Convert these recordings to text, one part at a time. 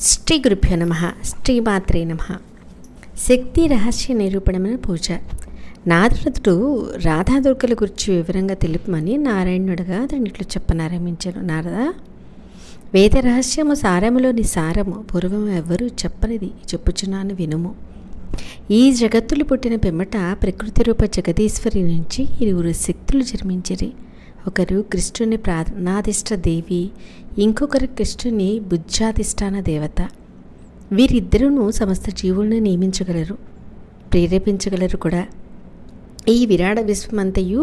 శ్రీ గురుభ్యో నమః. శ్రీమాత్రే నమః. శక్తి రహస్య నిరూపణమైన పూజ. నారదుడు రాధాదుర్గల గురించి వివరంగా తెలుపమని నారాయణుడుగా అతను ఇట్లు చెప్పనారంభించారు. నారద, వేద రహస్యము సారములోని సారము పూర్వం ఎవ్వరూ చెప్పనిది చెప్పుచున్నాను వినుము. ఈ జగత్తులు పుట్టిన పిమ్మట ప్రకృతి రూప జగదీశ్వరి నుంచి ఇరువురు శక్తులు జన్మించిరి. ఒకరు కృష్ణుని ప్రాణాధిష్ట దేవి, ఇంకొకరు కృష్ణుని బుద్ధ్యాధిష్టాన దేవత. వీరిద్దరూ సమస్త జీవులను నియమించగలరు, ప్రేరేపించగలరు కూడా. ఈ విరాట విశ్వమంతయు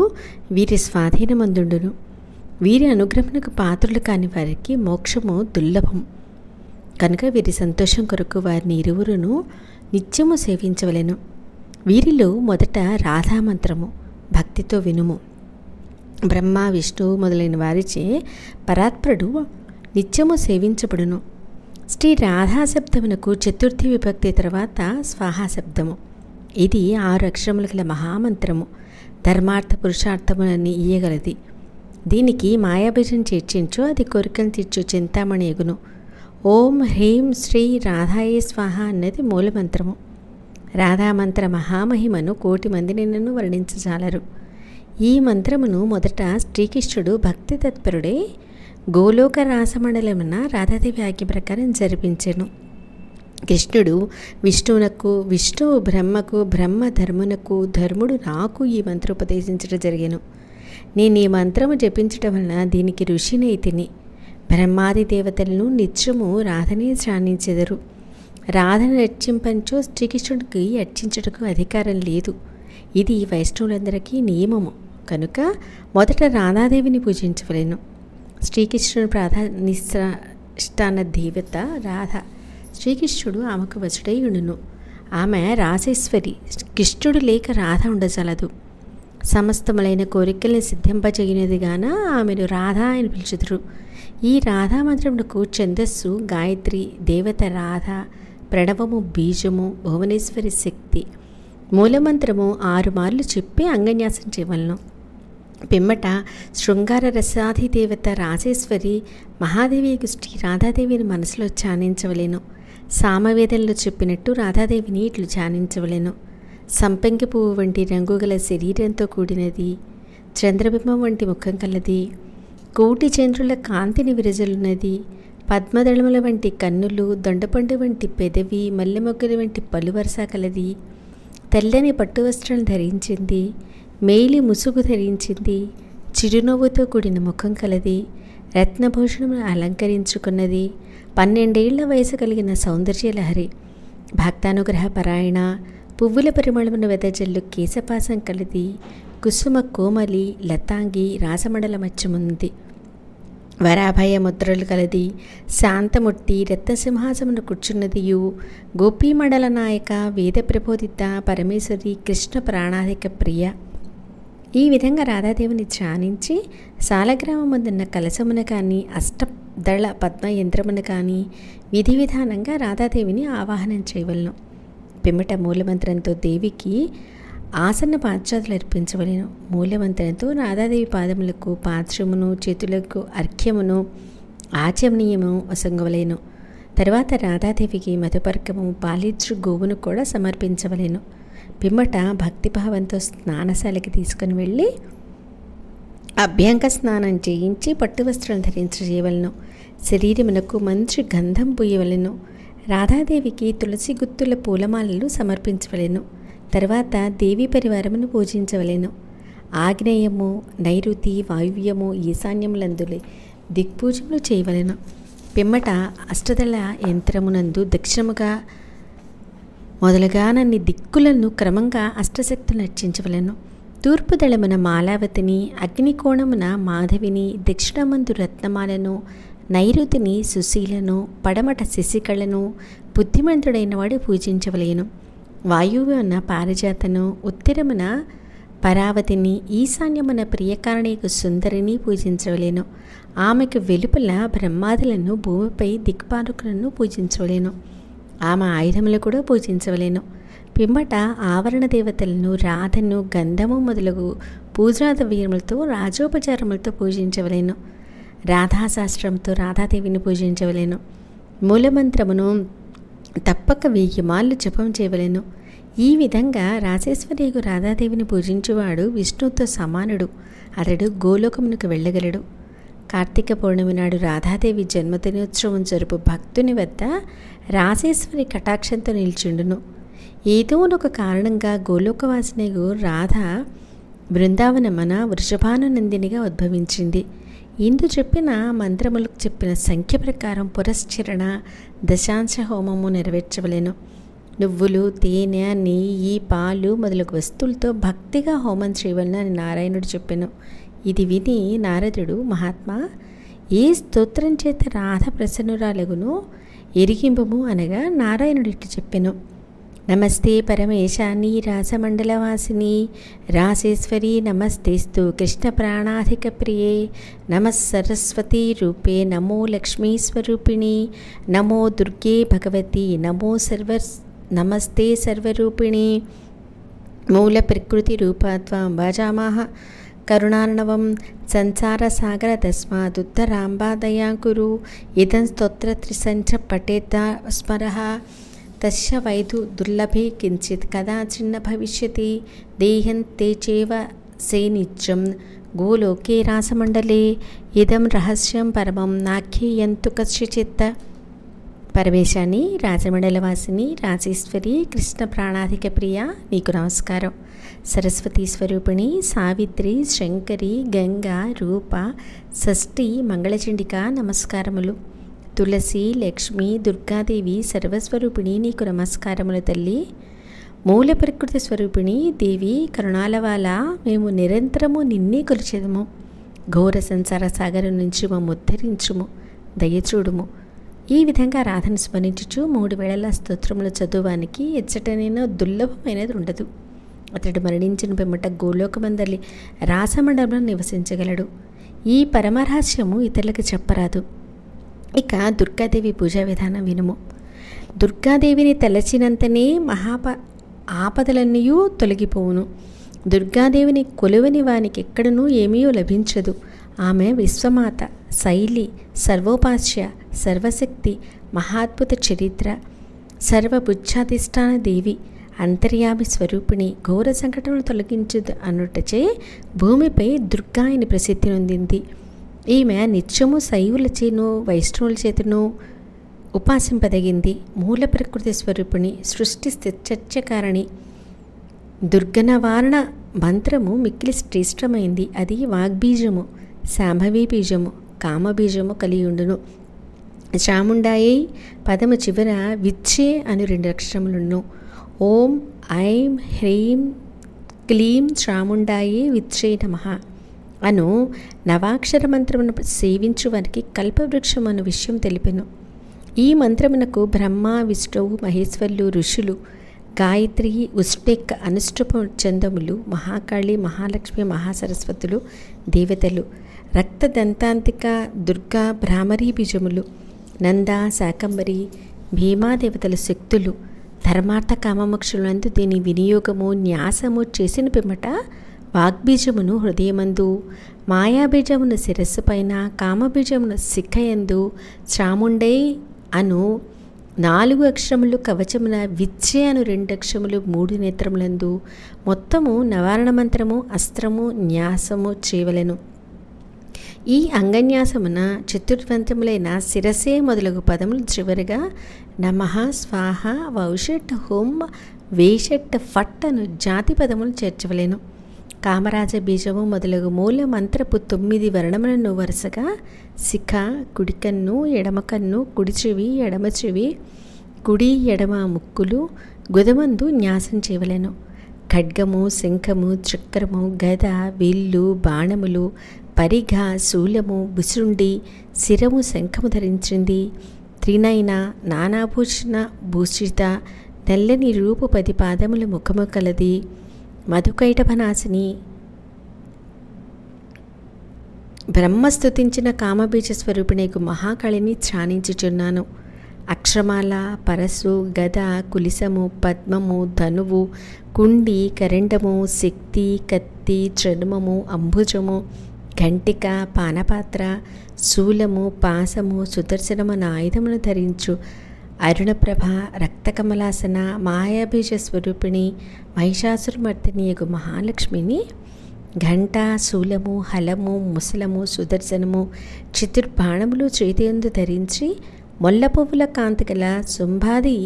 వీరి స్వాధీనమందుండును. వీరి అనుగ్రహమునకు పాత్రులు కాని వారికి మోక్షము దుర్లభం కనుక వీరి సంతోషం కొరకు వారిని ఇరువురును నిత్యము సేవించవలెను. వీరిలో మొదట రాధామంత్రము భక్తితో వినుము. బ్రహ్మ, విష్ణువు మొదలైన వారిచే పరాత్పరుడు నిత్యము సేవించబడును. శ్రీ రాధా శబ్దమునకు చతుర్థి విభక్తి తర్వాత స్వాహా శబ్దము. ఇది 6 అక్షరములు గల మహామంత్రము. ధర్మార్థ పురుషార్థములన్నీ ఇయ్యగలది. దీనికి మాయాబీజం చేర్చించు, అది కోరికలు తీర్చు చింతామణి ఎగును. ఓం హ్రీం శ్రీ రాధాయే స్వాహ అన్నది మూలమంత్రము. రాధామంత్ర మహామహిమను 1,000,000 మంది నిన్నను వర్ణించజాలరు. ఈ మంత్రమును మొదట శ్రీకృష్ణుడు భక్తి తత్పరుడే గోలోక రాసమండలమున రాధాదేవి ఆజ్ఞ ప్రకారం జరిపించెను. కృష్ణుడు విష్ణువునకు, విష్ణువు బ్రహ్మకు, బ్రహ్మ ధర్మునకు, ధర్ముడు నాకు ఈ మంత్రం ఉపదేశించడం జరిగెను. నేను ఈ మంత్రము జపించడం వలన దీనికి ఋషినైతిని. బ్రహ్మాది దేవతలను నిత్యము రాధనే ధ్యానించెదరు. రాధను అర్చింపంచో శ్రీకృష్ణుడికి అర్చించుటకు అధికారం లేదు. ఇది వైష్ణవులందరికీ నియమము కనుక మొదట రాధాదేవిని పూజించవలెను. శ్రీకృష్ణుడు ప్రాధాన్యష్టాన దేవత రాధ. శ్రీకృష్ణుడు ఆమెకు వసుడై ఉండును. ఆమె రాసేశ్వరి. కృష్ణుడు లేక రాధ ఉండజలదు. సమస్తములైన కోరికల్ని సిద్ధింపజేయనదిగాన ఆమెను రాధ అని పిలుచుదురు. ఈ రాధామంత్రమునకు ఛందస్సు గాయత్రి, దేవత రాధ, ప్రణవము బీజము, భువనేశ్వరి శక్తి. మూలమంత్రము 6 మార్లు చెప్పి అంగన్యాసం చేయవలను. పిమ్మట శృంగార రసాధి దేవత రాజేశ్వరి మహాదేవి శ్రీ రాధాదేవిని మనసులో ధ్యానించవలేను. సామవేదంలో చెప్పినట్టు రాధాదేవిని ఇట్లు ధ్యానించవలేను. సంపెంగి పువ్వు వంటి రంగు గల శరీరంతో కూడినది, చంద్రబింబం వంటి ముఖం కలది, కోటి చంద్రుల కాంతిని విరజలున్నది, పద్మదళముల వంటి కన్నులు, దొండపండు వంటి పెదవి, మల్లెమొగ్గల వంటి పలువరస కలది, తెల్లని పట్టు వస్త్రాలను ధరించింది, మేలి ముసుగు ధరించింది, చిరునవ్వుతో కూడిన ముఖం కలది, రత్నభూషణమును అలంకరించుకున్నది, 12 ఏళ్ల వయసు కలిగిన సౌందర్యలహరి, భక్తానుగ్రహ పరాయణ, పువ్వుల పరిమళమును వెదజల్లు కేశపాసం కలది, కుసుమ కోమలి, లతాంగి, రాసమండల మధ్యముంది, వరాభయ ముద్రలు కలది, శాంతముట్టి రత్నసింహాసమును కూర్చున్నదియు, గోపీమండల నాయక, వేద ప్రబోధిత, పరమేశ్వరి, కృష్ణ ప్రాణాధిక ప్రియ. ఈ విధంగా రాధాదేవిని ధ్యానించి సాలగ్రామముందున్న కలశమును కానీ, అష్టదళ పద్మ యంత్రమును కానీ విధి విధానంగా రాధాదేవిని ఆవాహనం చేయవలను. పిమ్మట మూలమంత్రంతో దేవికి ఆసన్న పాశ్చాత్తులు అర్పించవలెను. మూలమంత్రంతో రాధాదేవి పాదములకు పాత్రమును, చేతులకు అర్ఘ్యమును, ఆచమనీయము వసంగవలేను. తర్వాత రాధాదేవికి మధుపర్కము, పాలిత్రు గోవును కూడా సమర్పించవలేను. పిమ్మట భక్తిభావంతో స్నానశాలకి తీసుకుని వెళ్ళి అభ్యంగ స్నానం చేయించి పట్టు వస్త్రాలు ధరించజేయవలను. శరీరమునకు మంచి గంధం పూయవలెను. రాధాదేవికి తులసి గుత్తుల పూలమాలలు సమర్పించవలెను. తర్వాత దేవీ పరివారమును పూజించవలెను. ఆగ్నేయము, నైరుతి, వాయువ్యము, ఈశాన్యములందులే దిక్పూజములు చేయవలెను. పిమ్మట అష్టదళ యంత్రమునందు దక్షిణముగా మొదలుగా నన్ని దిక్కులను క్రమంగా అష్టశక్తులను అర్చించవలెను. తూర్పు దళమున మాలావతిని, అగ్నికోణమున మాధవిని, దక్షిణమందు రత్నమాలను, నైరుతిని సుశీలను, పడమట శశికళను, బుద్ధిమంతుడైన వాడు పూజించవలేను. వాయువున పారిజాతను, ఉత్తరమున పరావతిని, ఈశాన్యమున ప్రియకారణికు సుందరిని పూజించవలేను. ఆమెకు వెలుపల బ్రహ్మాదులను, భూమిపై దిక్పాలకులను పూజించవలేను. ఆమె ఆయుధములు కూడా పూజించవలేను. పిమ్మట ఆవరణ దేవతలను, రాధను, గంధము మొదలగు పూజా ద్రవ్యములతో, రాజోపచారములతో పూజించవలేను. రాధాశాస్త్రంతో రాధాదేవిని పూజించవలేను. మూలమంత్రమును తప్పక 1000 మార్లు జపం చేయవలెను. ఈ విధంగా రాసేశ్వరియగు రాధాదేవిని పూజించువాడు విష్ణువుతో సమానుడు. అతడు గోలోకమునకు వెళ్ళగలడు. కార్తీక పౌర్ణమి నాడు రాధాదేవి జన్మదినోత్సవం జరుపు భక్తుని వద్ద రాసేశ్వరి కటాక్షంతో నిల్చుండును. ఏదో ఒక కారణంగా గోలోకవాసినిగు రాధ బృందావనమున వృషభానునందినిగా ఉద్భవించింది. ఇందు చెప్పిన మంత్రములకు చెప్పిన సంఖ్య ప్రకారం పురశ్చరణ దశాంశ హోమము నెరవేర్చవలెను. నువ్వులు, తేనె, నెయ్యి, పాలు మొదలగు వస్తువులతో భక్తిగా హోమం చేయవలన అని నారాయణుడు చెప్పెను. ఇది విని నారదుడు, మహాత్మా, ఏ స్తోత్రం చేత రాధ ప్రసన్నురాలగునో ఎరిగింపము అనగా నారాయణుడు ఇట్లు చెప్పెను. నమస్తే పరమేశాని రాసమండలవాసిని రాసేశ్వరి నమస్తేస్తు కృష్ణ ప్రాణాధిక ప్రియే నమః సరస్వతీ రూపే నమో లక్ష్మీస్వరూపిణి నమో దుర్గే భగవతి నమస్తే సర్వరూపిణి మూల ప్రకృతి రూపాత్వం భజామః కరుణార్ణవం సంసార సాగర తస్మాదుత్తరాంబాదయాం కురు ఇదం స్తోత్ర త్రిసంచ పఠేత స్మరః తస్య వైదు దుర్లభే కించిత్ కదాచిన్న భవిష్యతి దేహంతే చేవ సేనిత్యం గోలోకే రాసమండలే ఇదం రహస్యం పరమం నాఖ్యేయంతు కస్యచిత్. పరమేశాని, రాజమండలవాసిని, రాజేశ్వరి, కృష్ణ ప్రాణాధిక ప్రియ, నీకు నమస్కారం. సరస్వతీ స్వరూపిణి, సావిత్రి, శంకరి, గంగా, రూప, షష్ఠి, మంగళచండిక నమస్కారములు. తులసి, లక్ష్మి, దుర్గాదేవి సర్వస్వరూపిణి నీకు నమస్కారములు తల్లి. మూల ప్రకృతి స్వరూపిణి దేవి కరుణాలవాల, మేము నిరంతరము నిన్నే కొలిచెదము. ఘోర సంసార సాగరం నుంచి మమ్ము ఉద్ధరించుము, దయచూడుము. ఈ విధంగా రాధను స్మరించుచు 3 వేళల స్తోత్రములు చదువానికి ఎచ్చటనైనా దుర్లభమైనది ఉండదు. అతడు మరణించిన పిమ్మట గోలోకమందలి రాసమండలంలో నివసించగలడు. ఈ పరమరహస్యము ఇతరులకు చెప్పరాదు. ఇక దుర్గాదేవి పూజా విధానం వినుము. దుర్గాదేవిని తలచినంతనే ఆపదలన్నీ తొలగిపోవును. దుర్గాదేవిని కొలువని వానికి ఎక్కడనూ ఏమీ లభించదు. ఆమె విశ్వమాత, శైలి, సర్వోపాస్య, సర్వశక్తి, మహాద్భుత చరిత్ర, సర్వబుద్ధ్యాధిష్టాన దేవి, అంతర్యామి స్వరూపిణి, ఘోర సంకటములు తొలగించదు అన్నటచే భూమిపై దుర్గా అని ప్రసిద్ధి నొందింది. ఈమె నిత్యము శైవుల చేను వైష్ణవుల చేతను ఉపాసింపదగింది. మూల ప్రకృతి స్వరూపిణి, సృష్టి స్థిత్యకారణి. దుర్గనవారణ మంత్రము మిక్కిలి శ్రేష్టమైంది. అది వాగ్బీజము, శాంభవీ బీజము, కామబీజము కలియుండును. చాముండాయై పదము చివర విచ్చే అను 2 అక్షరములను. ఓం ఐం హ్రీం క్లీం చాముండాయే విచ్చే నమః అను నవాక్షర మంత్రమును సేవించు వారికి కల్పవృక్షం అను విషయం తెలిపెను. ఈ మంత్రమునకు బ్రహ్మ, విష్ణువు, మహేశ్వరులు, ఋషులు, గాయత్రి, ఉష్ణిక్, అనుష్ఠుప చందములు, మహాకాళి, మహాలక్ష్మి, మహాసరస్వతులు దేవతలు, రక్తదంతాంతిక, దుర్గా, భ్రామరీ బీజములు, నంద, శాకంబరి, భీమాదేవతల శక్తులు, ధర్మార్థ కామమోక్షులందు దీని వినియోగము న్యాసము చేసిన పిమ్మట వాగ్బీజమును హృదయమందు, మాయాబీజమును శిరస్సు పైన, కామబీజమును శిఖయందు, చాముండై అను 4 అక్షరములు, కవచమున విచ్చే అను 2 అక్షరములు 3 నేత్రములందు మొత్తము నవారణ మంత్రము, అస్త్రము, న్యాసము చేయవలెను. ఈ అంగన్యాసమున చతుర్వంతములైన శిరసే మొదలగు పదములు చివరిగా నమః, స్వాహ, వౌషట్, హోం, వేషట్, ఫట్ అను జాతి పదములు చేర్చవలెను. కామరాజ బీజము మొదలగు మూల మంత్రపు 9 వర్ణములను వరుసగా శిఖ, కుడికన్ను, ఎడమకన్ను, కుడి చెవి, ఎడమ చెవి, కుడి ఎడమ ముక్కులు, గుదమందు న్యాసం చేయవలెను. ఖడ్గము, శంఖము, చక్రము, గద, విల్లు, బాణములు, పరిఘ, శూలము, బుసుండి, శిరము శంఖము ధరించింది. త్రినయన, నానాభూషణ భూషిత, నల్లని రూపు 10 పాదముల ముఖము కలది. మధుకైటభనాశిని, బ్రహ్మస్తుతించిన కామబీజ స్వరూపిణికు మహాకాళిని ధ్యానించుచున్నాను. అక్షమాల, పరశు, గద, కులిసము, పద్మము, ధనువు, కుండి, కరెండము, శక్తి, కత్తి, చర్మము, అంబుజము, ఘంటిక, పానపాత్ర, శూలము, పాసము, సుదర్శనమన ఆయుధమును ధరించు అరుణప్రభ, రక్తకమలాసన, మాయాబీజ స్వరూపిణి, మహిషాసురమర్దిని యగు మహాలక్ష్మిని ఘంట, శూలము, హలము, ముసలము, సుదర్శనము, చతుర్బాణములు చేతియందు ధరించి మొల్ల పువ్వుల కాంతిగల శుంభాది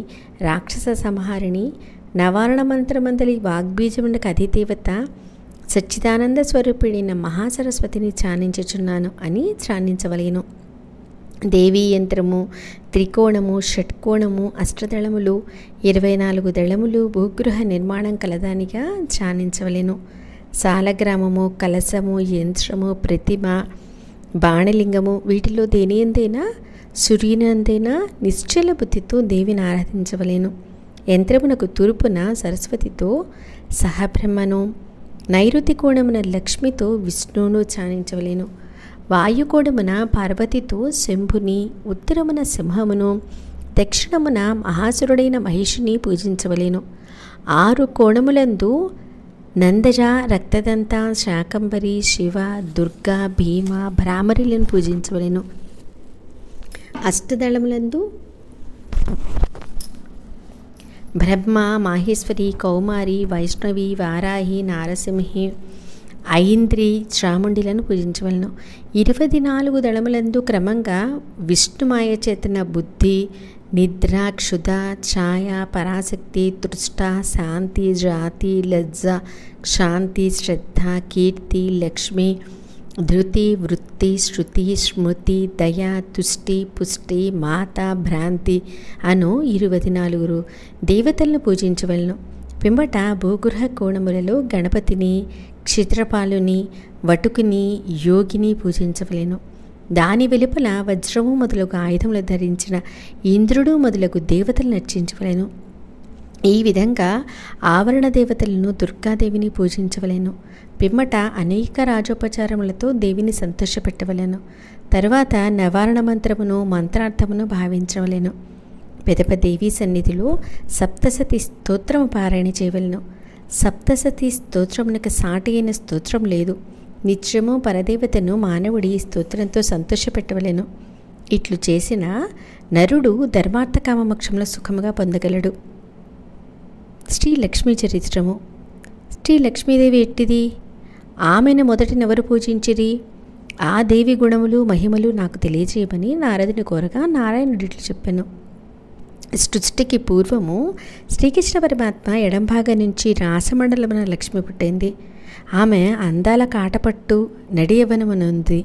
రాక్షస సంహారిణి, నవారణ మంత్రమందలి వాగ్బీజమునకు అధిదేవత సచ్చిదానంద స్వరూపిణిన మహాసరస్వతిని ధ్యానించుచున్నాను అని ధ్యానించవలేను. దేవీ యంత్రము, త్రికోణము, షట్కోణము, అష్టదళములు, 24 దళములు భూగృహ నిర్మాణం కలదానిగా ధ్యానించవలేను. సాలగ్రామము, కలశము, యంత్రము, ప్రతిమ, బాణలింగము వీటిలో దేనియందైనా సూర్యునందైనా నిశ్చల బుద్ధితో దేవిని ఆరాధించవలేను. యంత్రమునకు తూర్పున సరస్వతితో సహబ్రహ్మను, నైరుతి కోణమున లక్ష్మితో విష్ణువును ధ్యానించవలేను. వాయుకోణమున పార్వతితో శంభుని, ఉత్తరమున సింహమును, దక్షిణమున మహాసురుడైన మహిషిని పూజించవలేను. 6 కోణములందు నందజ, రక్తదంత, శాకంబరి, శివ, దుర్గా, భీమ, భ్రామరిలను పూజించవలేను. అష్టదళములందు బ్రహ్మ, మాహేశ్వరి, కౌమారి, వైష్ణవి, వారాహి, నారసింహి, ఐంద్రి, చాముండిలను పూజించవలను. 24 దళములందు క్రమంగా విష్ణుమాయ చేతన బుద్ధి, నిద్ర, క్షుధ, ఛాయ, పరాశక్తి, తృష్ట, శాంతి, జాతి, లజ్జ, శాంతి, శ్రద్ధ, కీర్తి, లక్ష్మి, ధృతి, వృత్తి, శృతి, స్మృతి, దయ, తుష్టి, పుష్టి, మాత, భ్రాంతి అను 24 దేవతలను పూజించవలను. పిమ్మట భూగృహ కోణములలో గణపతిని, క్షిత్రపాలుని, వటుకుని, యోగిని పూజించవలేను. దాని వెలుపల వజ్రము మొదలగు ఆయుధములు ధరించిన ఇంద్రుడు మొదలగు దేవతలను అర్చించవలేను. ఈ విధంగా ఆవరణ దేవతలను, దుర్గాదేవిని పూజించవలేను. పిమ్మట అనేక రాజోపచారములతో దేవిని సంతోషపెట్టవలను. తరువాత నవారణ మంత్రమును, మంత్రార్థమును భావించవలేను. పెదప దేవీ సన్నిధిలో సప్తసతి స్తోత్రము పారాయణ చేయవలను. సప్తసతి స్తోత్రమునకు సాటి అయిన స్తోత్రం లేదు. నిత్యము పరదేవతను మానవుడి ఈ స్తోత్రంతో సంతోషపెట్టవలెను. ఇట్లు చేసిన నరుడు ధర్మార్థ కామమోక్షముల సుఖముగా పొందగలడు. శ్రీ లక్ష్మీ చరిత్రము. శ్రీ లక్ష్మీదేవి ఎట్టిది? ఆమెను మొదటినెవరు పూజించిరి? ఆ దేవి గుణములు మహిమలు నాకు తెలియజేయమని నారదుని కోరగా నారాయణుడిట్లు చెప్పాను. సృష్టికి పూర్వము శ్రీకృష్ణ పరమాత్మ ఎడంభాగం నుంచి రాసమండలమున లక్ష్మి పుట్టింది. ఆమె అందాల కాటపట్టు నడియవనమునుంది.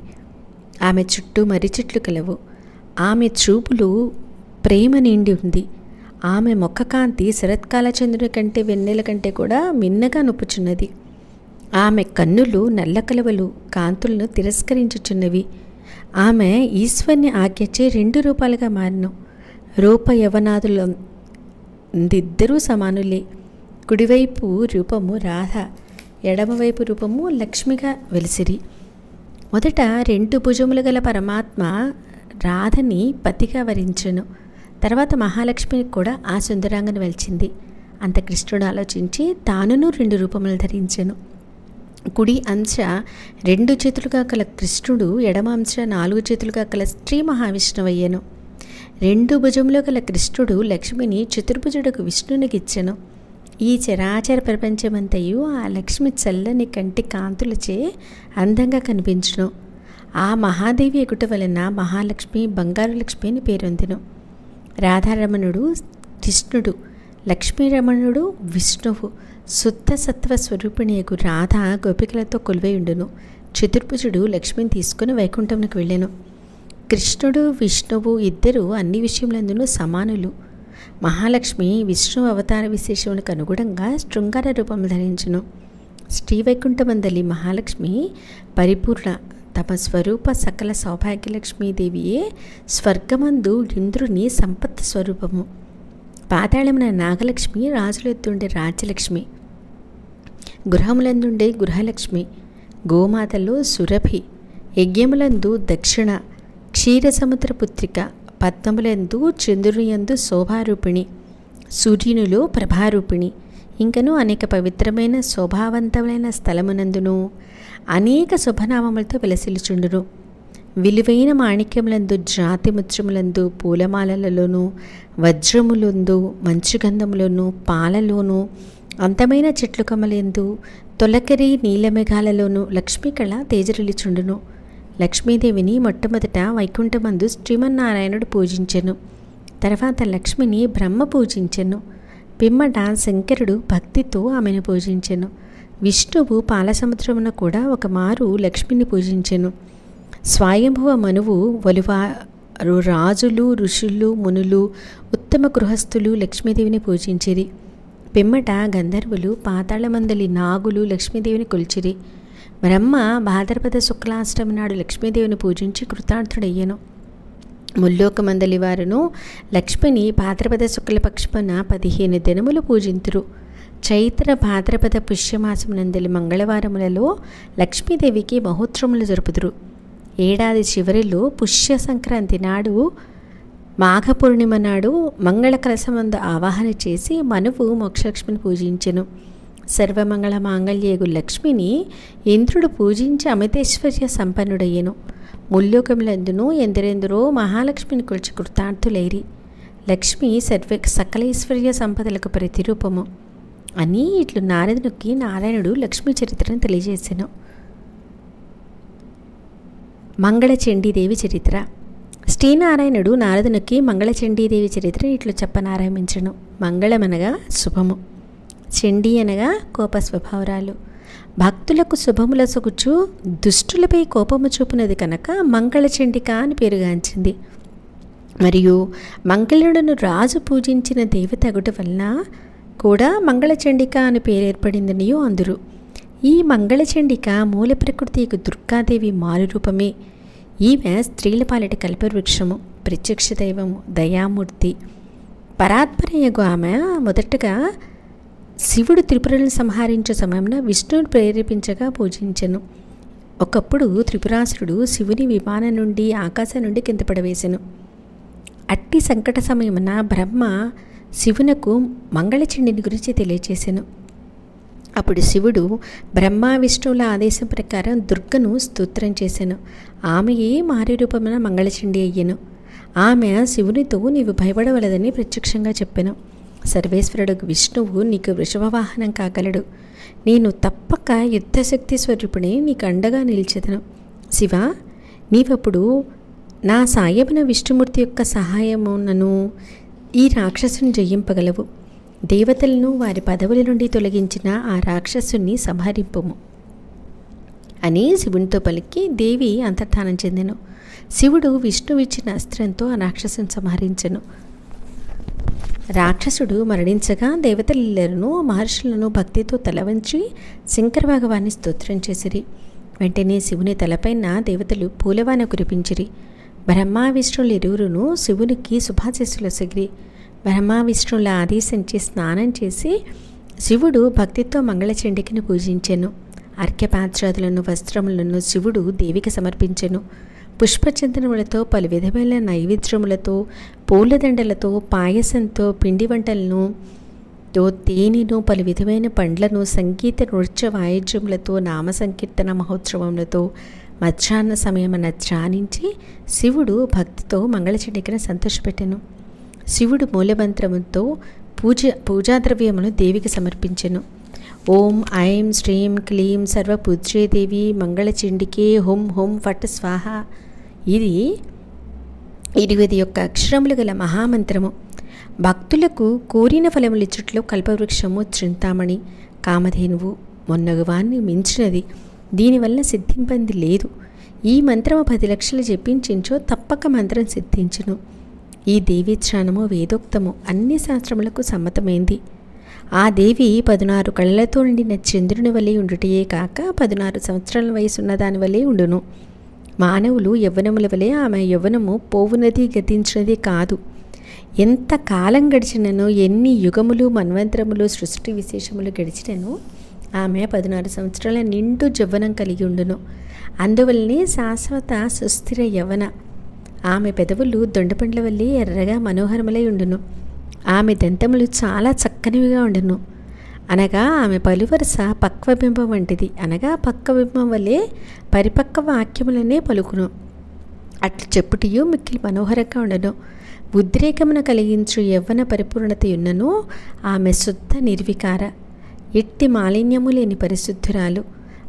ఆమె చుట్టూ మర్రి చెట్లు కలవు. ఆమె చూపులు ప్రేమ నిండి ఉంది. ఆమె మొక్క కాంతి శరత్కాల చంద్రుని కంటే వెన్నెల కంటే కూడా మిన్నగా నొప్పుచున్నది. ఆమె కన్నులు నల్ల కలవలు కాంతులను తిరస్కరించుచున్నవి. ఆమె ఈశ్వర్ని ఆజ్ఞచే 2 రూపాలుగా మారిను. రూప యవనాదులు ఇద్దరూ సమానులే. కుడివైపు రూపము రాధ, ఎడమవైపు రూపము లక్ష్మిగా వెలిసిరి. మొదట 2 భుజములు గల పరమాత్మ రాధని పతిగా వరించెను. తర్వాత మహాలక్ష్మికి కూడా ఆ సుందరాంగను వెలిచింది. అంత కృష్ణుడు ఆలోచించి తానును 2 రూపములు ధరించెను. కుడి అంశ 2 చేతులుగా కల కృష్ణుడు, ఎడమ అంశ 4 చేతులుగా కల శ్రీ మహావిష్ణువయ్యను. 2 భుజములు గల కృష్ణుడు లక్ష్మిని చతుర్భుజుడకు విష్ణునికిచ్చెను. ఈ చరాచర ప్రపంచమంతయు ఆ లక్ష్మి చల్లని కంటి కాంతులచే అందంగా కనిపించును. ఆ మహాదేవి ఎగుట వలన మహాలక్ష్మి, బంగారు లక్ష్మి అని పేరొందెను. రాధారమణుడు కృష్ణుడు, లక్ష్మీరమణుడు విష్ణువు. శుద్ధ సత్వ స్వరూపిణియగు రాధ గోపికలతో కొలువైయుండును. చతుర్భుజుడు లక్ష్మిని తీసుకుని వైకుంఠమునకు వెళ్ళెను. కృష్ణుడు, విష్ణువు ఇద్దరు అన్ని విషయములందునూ సమానులు. మహాలక్ష్మి విష్ణు అవతార విశేషములకు అనుగుణంగా శృంగార రూపం ధరించును. శ్రీవైకుంఠమందలి మహాలక్ష్మి పరిపూర్ణ. తమ స్వరూప సకల సౌభాగ్యలక్ష్మీదేవియే స్వర్గమందు ఇంద్రుని సంపత్ స్వరూపము. పాతాళమున నాగలక్ష్మి, రాజులెత్తుండే రాజ్యలక్ష్మి, గృహములందుండే గృహలక్ష్మి, గోమాతలో సురభి, యజ్ఞములందు దక్షిణ, క్షీరసముద్ర పుత్రిక, పద్మములందు చంద్రునియందు శోభారూపిణి, సూర్యునిలో ప్రభారూపిణి. ఇంకను అనేక పవిత్రమైన శోభావంతమైన స్థలమునందును అనేక శుభనామములతో విలసిల్లుచుండును. విలువైన మాణిక్యములందు, జాతి ముత్యములందు, పూలమాలలలోను, వజ్రములందు, మంచుగంధములోను, పాలలోను, అందమైన చెట్లు కమలందు, తొలకరి నీలమేఘాలలోను లక్ష్మీ కళ తేజరిల్లుచుండును. లక్ష్మీదేవిని మొట్టమొదట వైకుంఠమందు శ్రీమన్నారాయణుడు పూజించెను. తర్వాత లక్ష్మిని బ్రహ్మ పూజించెను. పిమ్మట శంకరుడు భక్తితో ఆమెను పూజించెను. విష్ణువు పాలసముద్రమున కూడా ఒకమారు లక్ష్మిని పూజించెను. స్వయంభువ మనువు, వలువారు, రాజులు, ఋషులు, మునులు, ఉత్తమ గృహస్థులు లక్ష్మీదేవిని పూజించిరి. పిమ్మట గంధర్వులు, పాతాళమందలి నాగులు లక్ష్మీదేవిని కొలిచిరి. బ్రహ్మ భాద్రపద శుక్లాష్టమి నాడు లక్ష్మీదేవిని పూజించి కృతార్థుడయ్యను. ముల్లోకమందలి వారును లక్ష్మిని భాద్రపద శుక్లపక్షమున 15 దినములు పూజింతురు. చైత్ర భాద్రపద పుష్యమాసమునందలి మంగళవారములలో లక్ష్మీదేవికి మహోత్సవములు జరుపుదురు. ఏడాది చివరిలో పుష్య సంక్రాంతి నాడు, మాఘ పూర్ణిమ నాడు మంగళ కలశమందు ఆవాహన చేసి మనువు మోక్షలక్ష్మిని పూజించెను. సర్వమంగళ మాంగళ్యేగు లక్ష్మిని ఇంద్రుడు పూజించి అమితైశ్వర్య సంపన్నుడయ్యను. ముల్లోకములందును ఎందరెందరో మహాలక్ష్మిని కొలిచి కృతార్థులైరి. లక్ష్మి సకలైశ్వర్య సంపదలకు ప్రతిరూపము అని ఇట్లు నారదునికి నారాయణుడు లక్ష్మీ చరిత్రను తెలియజేసెను. మంగళచండీదేవి చరిత్ర. శ్రీనారాయణుడు నారదునికి మంగళచండీదేవి చరిత్ర ఇట్లు చెప్పనారంభించెను. మంగళమనగా శుభము, చండీ అనగా కోప స్వభావరాలు. భక్తులకు శుభముల సొగుచు దుష్టులపై కోపము చూపునది కనుక మంగళచండిక అని పేరుగాంచింది. మరియు మంగళుడును రాజు పూజించిన దేవత అగుట వలన కూడా మంగళచండిక అని పేరు ఏర్పడిందనియో అందురు. ఈ మంగళచండిక మూల ప్రకృతికి దుర్గాదేవి మారురూపమే. ఈమె స్త్రీల పాలిటి కల్పవృక్షము, ప్రత్యక్ష దైవము, దయామూర్తి. పరాత్పరయగు ఆమె మొదటగా శివుడు త్రిపురలను సంహరించే సమయంలో విష్ణువుని ప్రేరేపించగా పూజించెను. ఒకప్పుడు త్రిపురాసురుడు శివుని విమానం నుండి, ఆకాశం నుండి కింద పడవేశెను. అట్టి సంకట సమయమున బ్రహ్మ శివునకు మంగళచండిని గురించి తెలియచేసెను. అప్పుడు శివుడు బ్రహ్మ విష్ణువుల ఆదేశం ప్రకారం దుర్గను స్తోత్రం చేసెను. ఆమెయే మారి రూపమున మంగళచండి అయ్యెను. ఆమె శివునితో నీవు భయపడవలదని ప్రత్యక్షంగా చెప్పెను. సర్వేశ్వరుడు విష్ణువు నీకు వృషభవాహనం కాగలడు. నేను తప్పక యుద్ధశక్తి స్వరూపుని నీకు అండగా నిలిచెదను. శివ, నీవప్పుడు నా సాయమున విష్ణుమూర్తి యొక్క సహాయమునను ఈ రాక్షసుని జయింపగలవు. దేవతలను వారి పదవుల నుండి తొలగించిన ఆ రాక్షసుని సంహరింపుము అని శివునితో పలికి దేవి అంతర్ధానం చెందెను. శివుడు విష్ణువిచ్చిన అస్త్రంతో ఆ రాక్షసుని సంహరించెను. రాక్షసుడు మరణించగా దేవతలెల్లరూ మహర్షులను భక్తితో తలవంచి శంకర భగవాన్ని స్తోత్రం చేసిరి. వెంటనే శివుని తలపైన దేవతలు పూలవాన కురిపించిరి. బ్రహ్మ విష్ణువులు ఇరువురును శివునికి శుభాశీస్సులు సిగిరి. బ్రహ్మ విష్ణువుల ఆదేశించి స్నానం చేసి శివుడు భక్తితో మంగళచండికను పూజించెను. అర్ఘ్యపాత్రాదులను, వస్త్రములను శివుడు దేవికి సమర్పించెను. పుష్పచందనములతో, పలు విధమైన నైవేద్యములతో, పూలదండలతో, పాయసంతో, పిండి వంటలను, తేనెను, పలు విధమైన పండ్లను, సంగీత నృత్య వాయిద్యములతో, నామ సంకీర్తన మహోత్సవములతో మధ్యాహ్న సమయమున ధ్యానించి శివుడు భక్తితో మంగళచండికను సంతోషపెట్టెను. శివుడు మూలమంత్రముతో పూజాద్రవ్యమును దేవికి సమర్పించెను. ఓం ఐం శ్రీం క్లీం సర్వపూజ్యే దేవి మంగళచండికే హుం హుం ఫట్ స్వాహ. ఇది 21 అక్షరములు గల మహామంత్రము. భక్తులకు కోరిన ఫలములిచ్చుట్లో కల్పవృక్షము, చింతామణి, కామధేనువు మొన్నగువాన్ని మించినది దీనివల్ల సిద్ధింపంది లేదు. ఈ మంత్రము 10 లక్షలు జపించించో తప్పక మంత్రం సిద్ధించును. ఈ దేవీధ్యానము వేదోక్తము, అన్ని శాస్త్రములకు సమ్మతమైంది. ఆ దేవి 16 కళ్ళతో నిండిన చంద్రుని వలె ఉండుటయే కాక 16 సంవత్సరాల వయసున్న దాని వలె ఉండును. మానవులు యవ్వనముల వలె ఆమె యవ్వనము పోవునది, గతించినది కాదు. ఎంత కాలం గడిచినను, ఎన్ని యుగములు, మన్వంతరములు, సృష్టి విశేషములు గడిచినను ఆమె 16 సంవత్సరాల నిండు యవ్వనం కలిగి ఉండును. అందువల్లనే శాశ్వత సుస్థిర యవ్వన. ఆమె పెదవులు దొండపండ్ల వల్లే ఎర్రగా మనోహరములై ఉండును. ఆమె దంతములు చాలా చక్కనివిగా ఉండును. అనగా ఆమె పలువరుస పక్వబింబం వంటిది. అనగా పక్వబింబం వలె పరిపక్వ వాక్యములనే పలుకును. అట్లు చెప్పుటియు మిక్కిలి మనోహరంగా ఉండను. ఉద్రేకమును కలిగించు యవ్వన పరిపూర్ణతయున్నను ఆమె శుద్ధ నిర్వికార, ఎట్టి మాలిన్యము లేని పరిశుద్ధురాలు.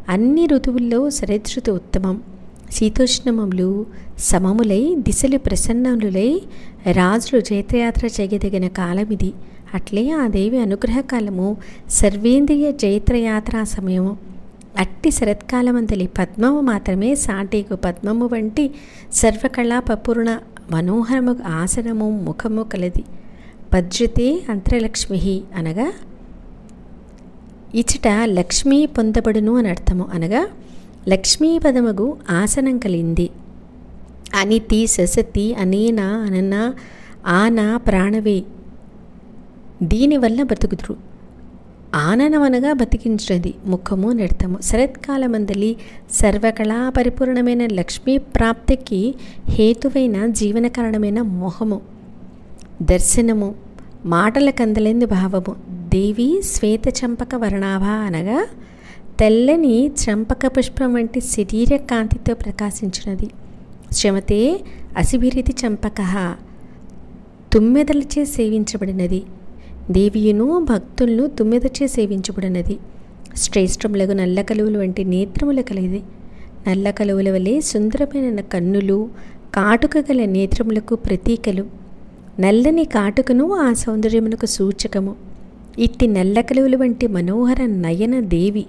అన్ని ఋతువుల్లో శరదృతు ఉత్తమం. శీతోష్ణములు సమములై దిశలు ప్రసన్నములై రాజులు జైత్రయాత్ర చేయదగిన కాలమిది. అట్లే ఆ దేవి అనుగ్రహకాలము సర్వేంద్రియ జైత్రయాత్రా సమయము. అట్టి శరత్కాలమంతలి పద్మము మాత్రమే సాటికు పద్మము వంటి సర్వకళా పపూర్ణ మనోహరము ఆసనము ముఖము కలది. భద్రతే అంతరలక్ష్మి అనగా ఇచ్చట లక్ష్మీ పొందబడును అని అర్థము. అనగా లక్ష్మీపదముగు ఆసనం కలిగింది. అనితి ససతి అనేనా అనన ఆనా ప్రాణవే, దీనివల్ల బ్రతుకుతురు. ఆననమనగా బతికించినది ముఖము నడతము. శరత్కాలమందలి సర్వకళా పరిపూర్ణమైన లక్ష్మీ ప్రాప్తికి హేతువైన జీవన కారణమైన మోహము, దర్శనము, మాటల కందలేని భావము. దేవి శ్వేత చంపక వర్ణాభ అనగా తెల్లని చంపక పుష్పం వంటి శరీర కాంతితో ప్రకాశించినది. శ్రమతే అసిభిరితి చంపక, తుమ్మెదలచే సేవించబడినది. దేవియును భక్తులను తుమ్మెదచే సేవించబడినది. శ్రేష్టములకు నల్ల కలువులు వంటి నేత్రములు కలిగి, నల్ల కలువుల వలె సుందరమైన కన్నులు, కాటుక గల నేత్రములకు ప్రతీకలు. నల్లని కాటుకను ఆ సౌందర్యమునకు సూచకము. ఇట్టి నల్ల కలువులు వంటి మనోహర నయన దేవి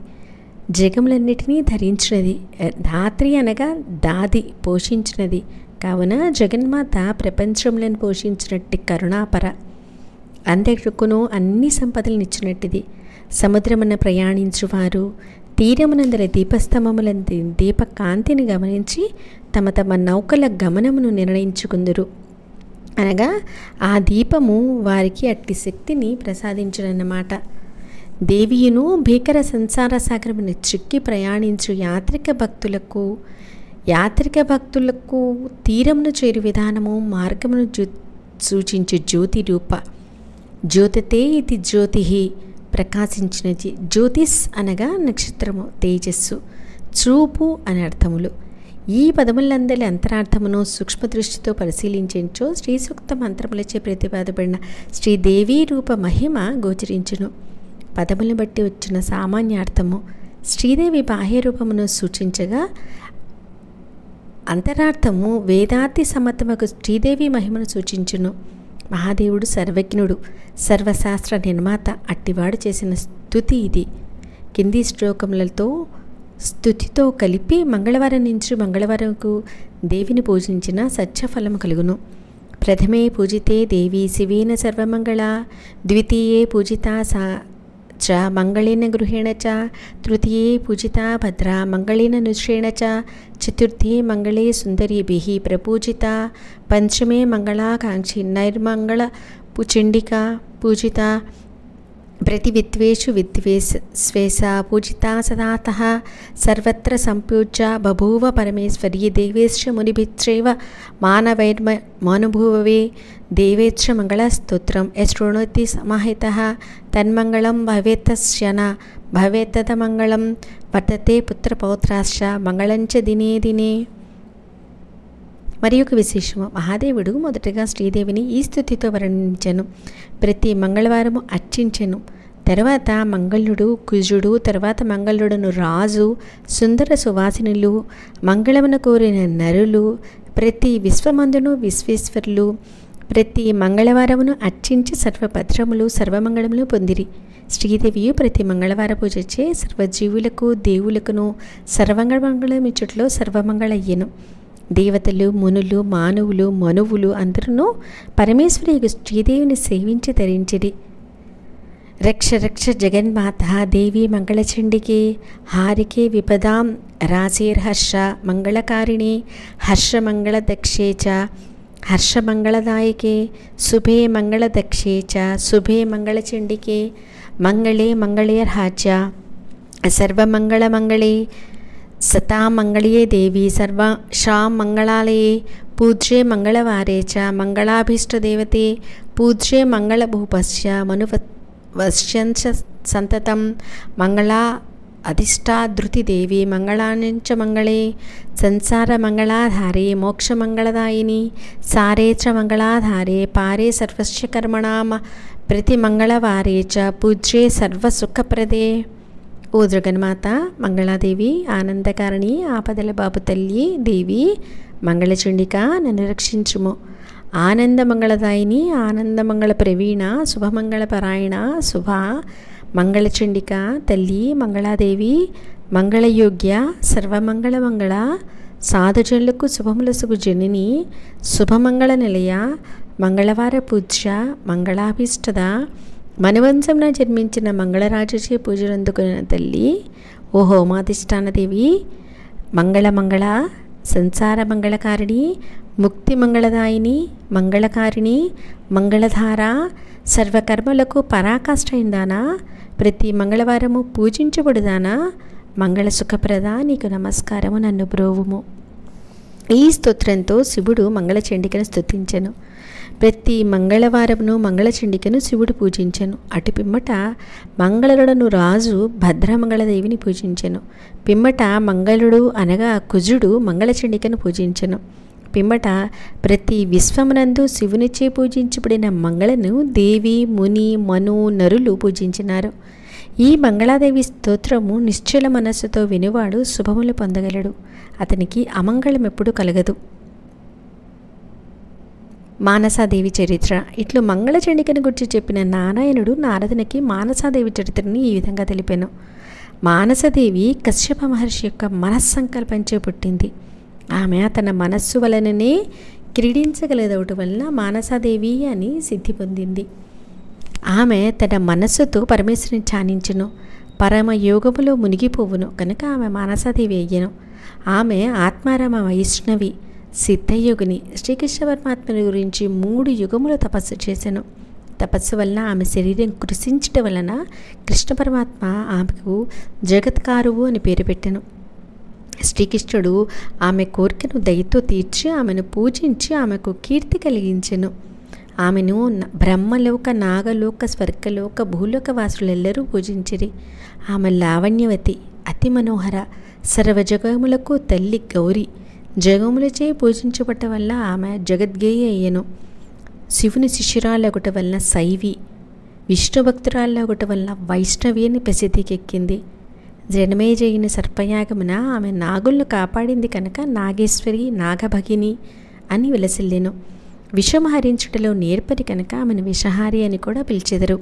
జగములన్నిటినీ ధరించినది. ధాత్రి అనగా దాది, పోషించినది. కావున జగన్మాత ప్రపంచములను పోషించినట్టి కరుణాపర, అందరికును అన్ని సంపదలను ఇచ్చినట్టిది. సముద్రమున ప్రయాణించువారు తీరమునందల దీపస్తంభములంది దీపకాంతిని గమనించి తమ తమ నౌకల గమనమును నిర్ణయించుకుందురు. అనగా ఆ దీపము వారికి అట్టి శక్తిని ప్రసాదించునన్నమాట. దేవియును భీకర సంసార సాగరమును చిక్కి ప్రయాణించు యాత్రిక భక్తులకు తీరమును చేరు విధానము మార్గమును సూచించు జ్యోతి రూప. జ్యోతితే ఇది జ్యోతి, ప్రకాశించినది. జ్యోతిస్ అనగా నక్షత్రము, తేజస్సు, చూపు అని అర్థములు. ఈ పదములందరి అంతరార్థమును సూక్ష్మ దృష్టితో పరిశీలించో శ్రీ సూక్త మంత్రములచే ప్రతిపాదబడిన శ్రీదేవీ రూప మహిమ గోచరించును. పదములను బట్టి వచ్చిన సామాన్యార్థము శ్రీదేవి బాహ్య రూపమును సూచించగా, అంతరార్థము వేదాంతి సమ్మతముకు శ్రీదేవి మహిమను సూచించును. మహాదేవుడు సర్వజ్ఞుడు, సర్వశాస్త్ర నిర్మాత. అట్టివాడు చేసిన స్తుతి ఇది. కింది శ్లోకములతో స్తుతితో కలిపి మంగళవారం నుంచి మంగళవారంకు దేవిని పూజించిన సత్యఫలము కలుగును. ప్రథమే పూజితే దేవి శివేన సర్వమంగళ, ద్వితీయే పూజితా సా చ మంగళేన గృహేణ చ, తృతీయే పూజితా భద్రా మంగళేన నుష్రేణ చ, చతుర్థే మంగళే సుందరీభిః ప్రపూజితా, పంచమే మంగళాకాంక్షి నైర్మంగళ చండికా పూజితా, ప్రతివిద్వేషు విద్వేషా పూజితా సదాతః, సర్వత్ర సంపూజ్య బభూవ పరమేశ్వరీ దేవేశ్చ మునిభిశ్చైవ మానవైర్మనుభూవే. దేవేశ్చ మంగళస్తోత్రం యశృణోతి సమాహితః, తన్మంగళం భవేత్తస్య న భవేత్తతమంగళం, వర్ధతే పుత్రపౌత్రాశ్చ మంగళంచ దినే దినే. మరి ఒక విశేషము, మహాదేవుడు మొదటగా శ్రీదేవిని ఈ స్తుతితో వర్ణించెను. ప్రతి మంగళవారము అర్చించెను. తర్వాత మంగళుడు కుజుడు, తర్వాత మంగళుడును రాజు, సుందర సువాసినులు, మంగళమును కోరిన నరులు, ప్రతి విశ్వమందును విశ్వేశ్వరులు ప్రతి మంగళవారమును అర్చించి సర్వభద్రములు సర్వమంగళములు పొందిరి. శ్రీదేవియు ప్రతి మంగళవార పూజచే సర్వజీవులకు దేవులకును సర్వమంగళమిచ్చుట్లో సర్వమంగళయ్యను. దేవతలు, మునులు, మానవులు, మనువులు అందరూ పరమేశ్వరి శ్రీదేవిని సేవించి ధరించిరి. రక్ష రక్ష జగన్మాత దేవి మంగళచండికే, హారికే విపదాం రాశేర్హర్ష మంగళకారిణే, హర్షమంగళదక్షే చ హర్షమంగళదాయకే, శుభే మంగళదక్షే చ శుభే మంగళచండికే, మంగళే మంగళేర్హాజ్య సర్వమంగళమంగళే, సతామంగళే దేవి సర్వాశాం మంగళాలయే, పూజ్యే మంగళవారే చ మంగళాభీష్టదేవతే, పూజ్యే మంగళభూపస్య మనువశ్యంచ సంతతం మంగళా అధిష్టాధృతిదేవి మంగళాన్నించ మంగళే సంసార మంగళాధారే మోక్షమంగళదాయిని సారే చ మంగళాధారే పారే సర్వస్య కర్మణామ ప్రతి మంగళవారే చ పూజ్యే సర్వసుఖప్రదే. ఓ జగన్మాత మంగళాదేవి, ఆనందకారిణి, ఆపదల బాబు తల్లి దేవి మంగళచండిక, నన్ను రక్షించుము. ఆనందమంగళదాయిని, ఆనందమంగళ ప్రవీణ, శుభమంగళపరాయణ, శుభ మంగళచండిక తల్లి మంగళాదేవి మంగళయోగ్య, సర్వమంగళమంగళ, సాధుజనులకు శుభములసుగు జనని, శుభమంగళ నిలయ, మంగళవార పూజ్య, మంగళాభీష్టద, మనవంశంన జన్మించిన మంగళరాజుచే పూజలందుకున్న తల్లి ఓ హోమాధిష్టానదేవి మంగళమంగళ, సంసార మంగళకారిణి, ముక్తి మంగళదాయిని, మంగళకారిణి, మంగళధార, సర్వకర్మలకు పరాకాష్ఠైందానా, ప్రతి మంగళవారము పూజించబడుదానా, మంగళ సుఖప్రద, నీకు నమస్కారము, నన్ను బ్రోవుము. ఈ స్తోత్రంతో శివుడు మంగళచండికను స్తుతించెను. ప్రతి మంగళవారమును మంగళచండికను శివుడు పూజించెను. అటు పిమ్మట మంగళుడను రాజు భద్రమంగళదేవిని పూజించెను. పిమ్మట మంగళుడు అనగా కుజుడు మంగళచండికను పూజించెను. పిమ్మట ప్రతి విశ్వమునందు శివునిచే పూజించబడిన మంగళను దేవి, ముని, మను, నరులు పూజించినారు. ఈ మంగళాదేవి స్తోత్రము నిశ్చల మనస్సుతో వినివాడు శుభములు పొందగలడు. అతనికి అమంగళం ఎప్పుడు కలగదు. మానసాదేవి చరిత్ర. ఇట్లు మంగళచండికను గురించి చెప్పిన నారాయణుడు నారదునికి మానసాదేవి చరిత్రని ఈ విధంగా తెలిపాను. మానసదేవి కశ్యప మహర్షి యొక్క మనస్సంకల్పంచే పుట్టింది. ఆమె తన మనస్సు వలననే క్రీడించగలదవటం వలన మానసాదేవి అని సిద్ధి పొందింది. ఆమె తన మనస్సుతో పరమేశ్వరుని ధ్యానించును, పరమయోగములో మునిగిపోవును కనుక ఆమె మానసాదేవి అయ్యను. ఆమె ఆత్మారామ వైష్ణవి, సిద్ధయోగిని. శ్రీకృష్ణ పరమాత్మని గురించి 3 యుగములు తపస్సు చేశాను. తపస్సు వలన ఆమె శరీరం కృషించటం వలన కృష్ణ పరమాత్మ ఆమెకు జగత్కారువు అని పేరు పెట్టెను. శ్రీకృష్ణుడు ఆమె కోరికను దయతో తీర్చి ఆమెను పూజించి ఆమెకు కీర్తి కలిగించెను. ఆమెను బ్రహ్మలోక, నాగలోక, స్వర్గలోక, భూలోక వాసులెల్లరూ పూజించిరి. ఆమె లావణ్యవతి, అతి మనోహర, సర్వజగములకు తల్లి గౌరి. జగములచే పూజించబట్ట వల్ల ఆమె జగద్గేయ అయ్యను. శివుని శిష్యురాలొకటి వలన శైవి, విష్ణు భక్తురాలొకటి వలన వైష్ణవి అని ప్రసిద్ధికెక్కింది. జనమేజయుని సర్పయాగమున ఆమె నాగులను కాపాడింది కనుక నాగేశ్వరి, నాగభగిని అని విలసిల్లెను. విషము హరించుటలో నేర్పరి కనుక ఆమెను విషహారి అని కూడా పిలిచెదరు.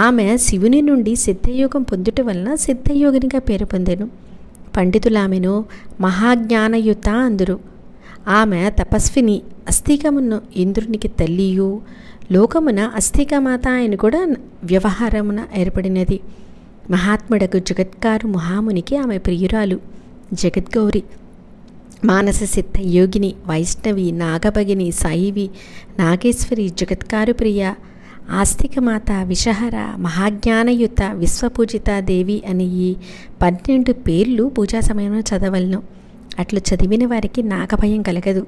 ఆమె శివుని నుండి సిద్ధయోగం పొందుట వలన సిద్ధయోగినిగా పేరు పొందెను. పండితులు ఆమెను మహాజ్ఞానయుత అందురు. ఆమె తపస్విని, అస్థికమును ఇంద్రునికి తల్లియు, లోకమున అస్థికమాత అని కూడా వ్యవహారమున ఏర్పడినది. మహాత్ముడకు జగత్కారు మహామునికి ఆమె ప్రియురాలు జగద్గౌరి. మానస సిద్ధ యోగిని, వైష్ణవి, నాగభగిని, శైవి, నాగేశ్వరి, జగత్కారు ప్రియ, ఆస్తికమాత, విషహర, మహాజ్ఞానయుత, విశ్వపూజిత దేవి అని ఈ 12 పేర్లు పూజా సమయంలో చదవలను. అట్లు చదివిన వారికి నాగభయం కలగదు.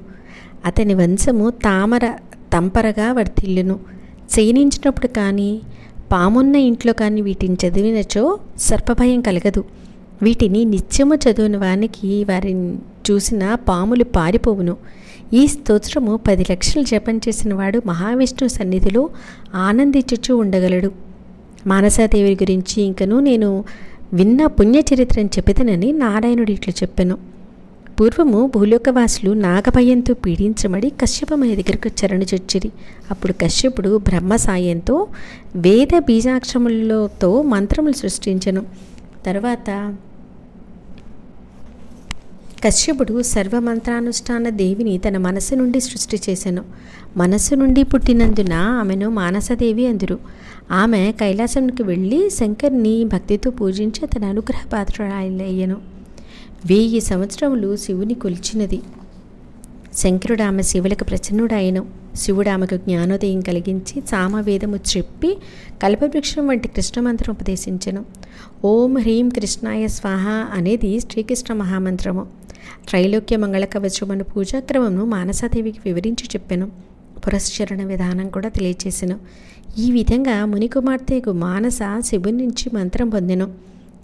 అతని వంశము తామర తంపరగా వర్ధిల్లును. క్షీణించినప్పుడు కానీ, పామున్న ఇంట్లో కానీ వీటిని చదివినచో సర్పభయం కలగదు. వీటిని నిత్యము చదివిన వానికి వారిని చూసిన పాములు పారిపోవును. ఈ స్తోత్రము 10 లక్షలు జపం చేసిన వాడు మహావిష్ణు సన్నిధిలో ఆనందించుచూ ఉండగలడు. మానసాదేవి గురించి ఇంకను నేను విన్న పుణ్యచరిత్రను చెప్పితనని నారాయణుడు ఇట్లు చెప్పెను. పూర్వము భూలోకవాసులు నాగభయంతో పీడించబడి కశ్యపమని దగ్గరకు చరణుచొచ్చిరి. అప్పుడు కశ్యపుడు బ్రహ్మ సాయంతో వేద బీజాక్షరములతో మంత్రములు సృష్టించెను. తర్వాత కశ్యపుడు సర్వమంత్రానుష్ఠాన దేవిని తన మనస్సు నుండి సృష్టి చేసెను. మనస్సు నుండి పుట్టినందున ఆమెను మానసదేవి అందురు. ఆమె కైలాసంకి వెళ్ళి శంకర్ని భక్తితో పూజించి తన అనుగ్రహ పాత్రురాలయ్యను. 1000 సంవత్సరములు శివుని కొలిచినది. శంకరుడు ఆమె శివులకు ప్రసన్నుడాయను. శివుడు ఆమెకు జ్ఞానోదయం కలిగించి సామవేదము చెప్పి కల్పవృక్షం వంటి కృష్ణమంత్రం ఉపదేశించెను. ఓం హ్రీం కృష్ణాయ స్వాహ అనేది శ్రీకృష్ణ మహామంత్రము. త్రైలోక్య మంగళ కవచమను పూజాక్రమమును మానసాదేవికి వివరించి చెప్పెను. పురస్చరణ విధానం కూడా తెలియచేసెను. ఈ విధంగా ముని కుమార్తెకు మానస శివుని నుంచి మంత్రం పొందెను.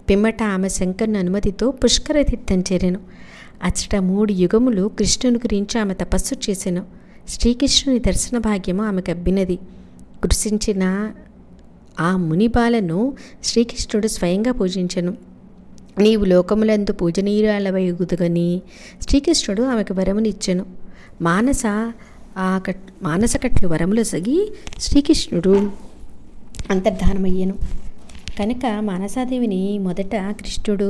పిమ్మట ఆమె శంకరుని అనుమతితో పుష్కర తీర్థం చేరెను. అచ్చట 3 యుగములు కృష్ణుని గురించి ఆమె తపస్సు చేసెను. శ్రీకృష్ణుని దర్శన భాగ్యము ఆమెకు అబ్బినది. కృషించిన ఆ ముని బాలను శ్రీకృష్ణుడు స్వయంగా పూజించెను. నీవు లోకములందు పూజనీయురాలవగుదుగని శ్రీకృష్ణుడు ఆమెకు వరమునిచ్చెను. మానసకట్లు వరములు సగి శ్రీకృష్ణుడు అంతర్ధానమయ్యను. కనుక మానసాదేవిని మొదట కృష్ణుడు,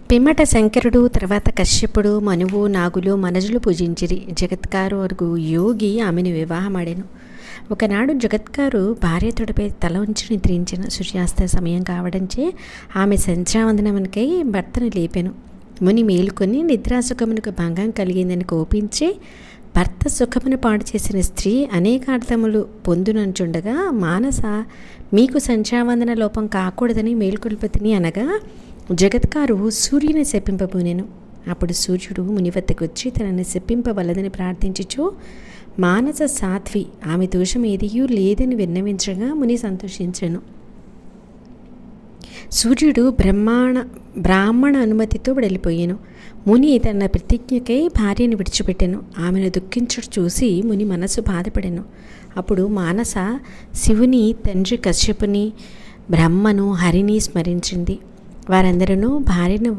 పిమ్మట శంకరుడు, తర్వాత కశ్యపుడు, మనువు, నాగులు, మనజులు పూజించిరి. జగత్కారు వరకు యోగి ఆమెను వివాహమాడెను. ఒకనాడు జగత్కారు భార్య తొడపై తల ఉంచి నిద్రించిన. సూర్యాస్త సమయం కావడంచే ఆమె సంధ్యావందనమునకై భర్తను లేపెను. ముని మేలుకొని నిద్రాసుఖమునకు భంగం కలిగిందని కోపించి భర్త సుఖమును పాడు చేసిన స్త్రీ అనేకార్థములు పొందునంచుండగా మానస మీకు సంధ్యావందన లోపం కాకూడదని మేల్కొల్పతిని అనగా జగత్కారు సూర్యుని శపింపబోనెను. అప్పుడు సూర్యుడు ముని వద్దకు వచ్చి తనని శపింపవలదని ప్రార్థించుచు మానస సాధ్వి, ఆమె దోషం ఏదియూ లేదని విన్నవించగా ముని సంతోషించెను. సూర్యుడు బ్రాహ్మణ అనుమతితో వెళ్ళిపోయాను. ముని తన ప్రతిజ్ఞకై భార్యను విడిచిపెట్టెను. ఆమెను దుఃఖించుడు చూసి ముని మనసు బాధపడెను. అప్పుడు మానస శివుని తండ్రి కశ్యపుని, బ్రహ్మను, హరిని స్మరించింది. వారందరూ భార్యను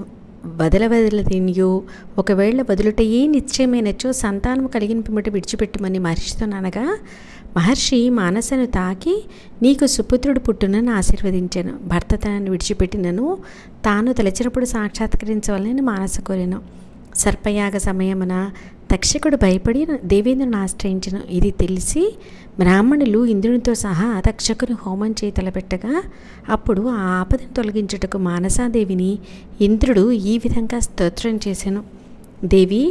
వదలవదలనియో ఒకవేళ వదులుటయే నిశ్చయమైనచో సంతానము కలిగిన పిమ్మట విడిచిపెట్టమని మహర్షితో అనగా మహర్షి మానసను తాకి నీకు సుపుత్రుడు పుట్టునని ఆశీర్వదించాను. భర్త తనను విడిచిపెట్టినను తాను తలచినప్పుడు సాక్షాత్కరించవాలని మానస కోరెను. సర్పయాగ సమయమున తక్షకుడు భయపడి దేవేంద్రుని ఆశ్రయించను. ఇది తెలిసి బ్రాహ్మణులు ఇంద్రునితో సహా తక్షకుని హోమం చేయి తలపెట్టగా అప్పుడు ఆ ఆపదను తొలగించుటకు మానసాదేవిని ఇంద్రుడు ఈ విధంగా స్తోత్రం చేసెను. దేవి,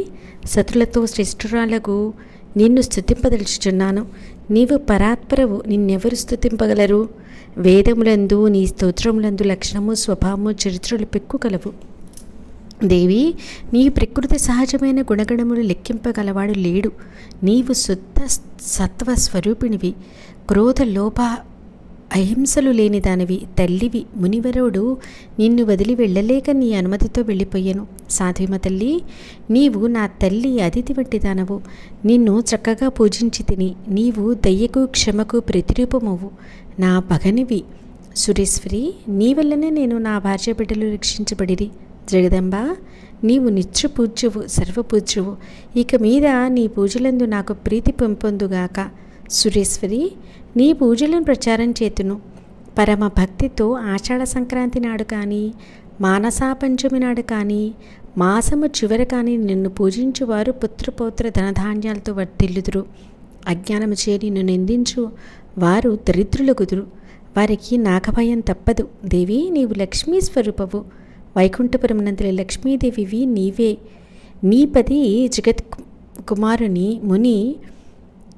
సతులతో శ్రేష్ఠురాలకు నిన్ను స్తుతింపదలుచుచున్నాను. నీవు పరాత్పరవు, నిన్నెవరు స్తుతింపగలరు? వేదములందు నీ స్తోత్రములందు లక్షణము, స్వభావము, చరిత్రలు పెక్కు కలవు. దేవి, నీ ప్రకృతి సహజమైన గుణగణములు లెక్కింపగలవాడు లేడు. నీవు శుద్ధ సత్వ స్వరూపిణివి, క్రోధ లోభ అహింసలు లేని దానివి, తల్లివి. మునివరుడు నిన్ను వదిలి వెళ్ళలేక నీ అనుమతితో వెళ్ళిపోయాను. సాధ్విమ తల్లి, నీవు నా తల్లి అతిథి వంటి దానవు. నిన్ను చక్కగా పూజించి తిని నీవు దయ్యకు క్షమకు ప్రతిరూపమవు. నా భగనివి. సురేశ్వరి, నీ వల్లనే నేను నా భార్య బిడ్డలు రక్షించబడిరి. జగదంబ, నీవు నిత్య పూజ్యువు, సర్వపూజ్యువు. ఇక మీద నీ పూజలందు నాకు ప్రీతి పెంపొందుగాక. సురేశ్వరి, నీ పూజలను ప్రచారం చేతును. పరమ భక్తితో ఆషాఢ సంక్రాంతి నాడు కానీ, మానసా పంచమి నాడు కానీ, మాసము చివర కానీ నిన్ను పూజించువారు పుత్రపౌత్ర ధనధాన్యాలతో వర్ధిల్లుదురు. అజ్ఞానము చే నిన్ను నిందించు వారు దరిద్రుల కుదురు. వారికి నాగభయం తప్పదు. దేవి, నీవు లక్ష్మీ స్వరూపవు. వైకుంఠపురమునందలి లక్ష్మీదేవివి నీవే. నీ పది జగత్ కుమారుని ముని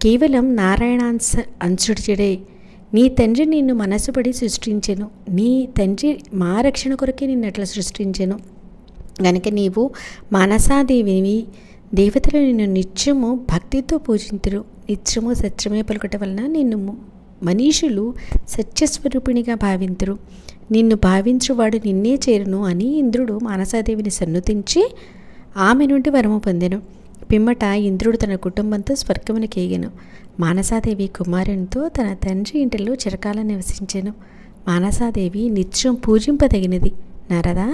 కేవలం నారాయణాంశ అంశుడిచడే. నీ తండ్రి నిన్ను మనసుపడి సృష్టించెను. నీ తండ్రి మా రక్షణ కొరకే నిన్నట్లా సృష్టించెను. గనుక నీవు మానసాదేవివి. దేవతలు నిన్ను నిత్యము భక్తితో పూజింతురు. నిత్యము సత్యమే పలుకట వలన నిన్ను మనీషులు సత్యస్వరూపిణిగా భావింతురు. నిన్ను భావించువాడు నిన్నే చేరును అని ఇంద్రుడు మానసాదేవిని సన్నుతించి ఆమె నుండి వరము పొందెను. పిమ్మట ఇంద్రుడు తన కుటుంబంతో స్వర్గమునకేగెను. మానసాదేవి కుమారునితో తన తండ్రి ఇంటిలో చిరకాలం నివసించెను. మానసాదేవి నిత్యం పూజింపదగినది. నారదా,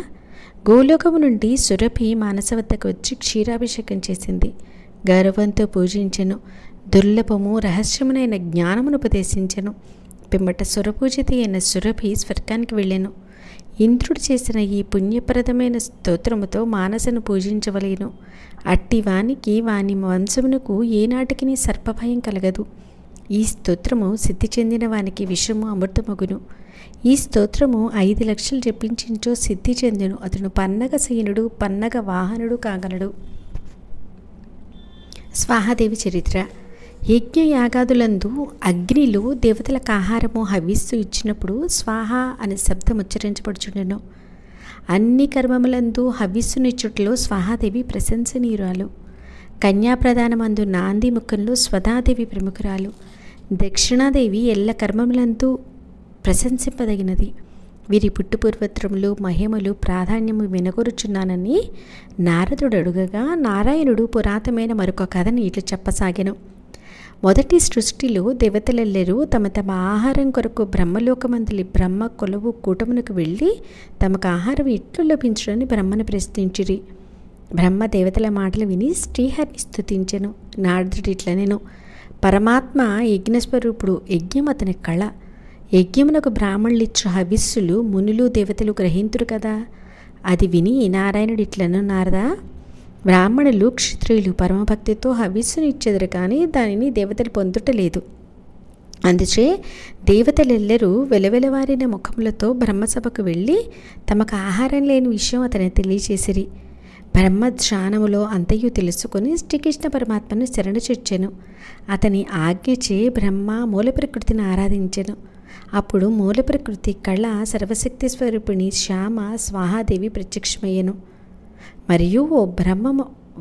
గోలోకము నుండి సురభి మానస వద్దకు వచ్చి క్షీరాభిషేకం చేసింది. గౌరవంతో పూజించెను. దుర్లభము రహస్యమునైన జ్ఞానమును ఉపదేశించెను. పిమ్మట సురపూజిత అయిన సురభి స్వర్గానికి వెళ్ళెను. ఇంద్రుడు చేసిన ఈ పుణ్యప్రదమైన స్తోత్రముతో మానసను పూజించవలేను. అట్టి వానికి వాని వంశమునకు ఏనాటికి సర్పభయం కలగదు. ఈ స్తోత్రము సిద్ధి చెందిన వానికి విషము అమృతమగును. ఈ స్తోత్రము 5 లక్షలు జపించించో సిద్ధి చెందెను. అతను పన్నగ శయనుడు, పన్నగ వాహనుడు కాగలడు. స్వాహాదేవి చరిత్ర. యజ్ఞయాగాదులందు అగ్నిలో దేవతలకు ఆహారము హవిస్సు ఇచ్చినప్పుడు స్వాహ అనే శబ్దం ఉచ్చరించబడుచుండెను. అన్ని కర్మములందు హవిస్సునిచ్చుట్లో స్వాహాదేవి ప్రశంసనీయురాలు. కన్యాప్రధానమందు నాంది ముఖంలో స్వధాదేవి ప్రముఖురాలు. దక్షిణాదేవి ఎల్ల కర్మములందు ప్రశంసింపదగినది. వీరి పుట్టుపూర్వత్రములు మహిమలు ప్రాధాన్యము వినగొరుచున్నానని నారదుడు అడుగగా నారాయణుడు పురాతనమైన మరొక కథని ఇట్లు చెప్పసాగెను. మొదటి సృష్టిలో దేవతలెల్లరూ తమ తమ ఆహారం కొరకు బ్రహ్మలోకమందలి బ్రహ్మ కొలువు కూటమునకు వెళ్ళి తమకు ఆహారం ఎట్లు లభించుడని బ్రహ్మను ప్రశ్నించిరి. బ్రహ్మ దేవతల మాటలు విని శ్రీహరిని స్తుతించెను. నారదుడు ఇట్లనెను, పరమాత్మ యజ్ఞస్వరూపుడు, యజ్ఞం అతని కళ. యజ్ఞమునకు బ్రాహ్మణులిచ్చు హవిస్సులు మునులు దేవతలు గ్రహింతురు కదా. అది విని నారాయణుడు ఇట్లను, నారదా, బ్రాహ్మణులు క్షత్రియులు పరమభక్తితో హవిస్సును ఇచ్చెదరు కానీ దానిని దేవతలు పొందుటలేదు. అందుచే దేవతలెల్లరూ వెలవెలవారిన ముఖములతో బ్రహ్మసభకు వెళ్ళి తమకు ఆహారం లేని విషయం అతని తెలియచేసిరి. బ్రహ్మ ధ్యానములో అంతయు తెలుసుకొని శ్రీకృష్ణ పరమాత్మను శరణు చొచ్చెను. అతని ఆజ్ఞచే బ్రహ్మ మూల ప్రకృతిని ఆరాధించెను. అప్పుడు మూల ప్రకృతి కళ సర్వశక్తి స్వరూపిణి శ్యామ స్వాహాదేవి ప్రత్యక్షమయ్యను. మరియు ఓ బ్రహ్మ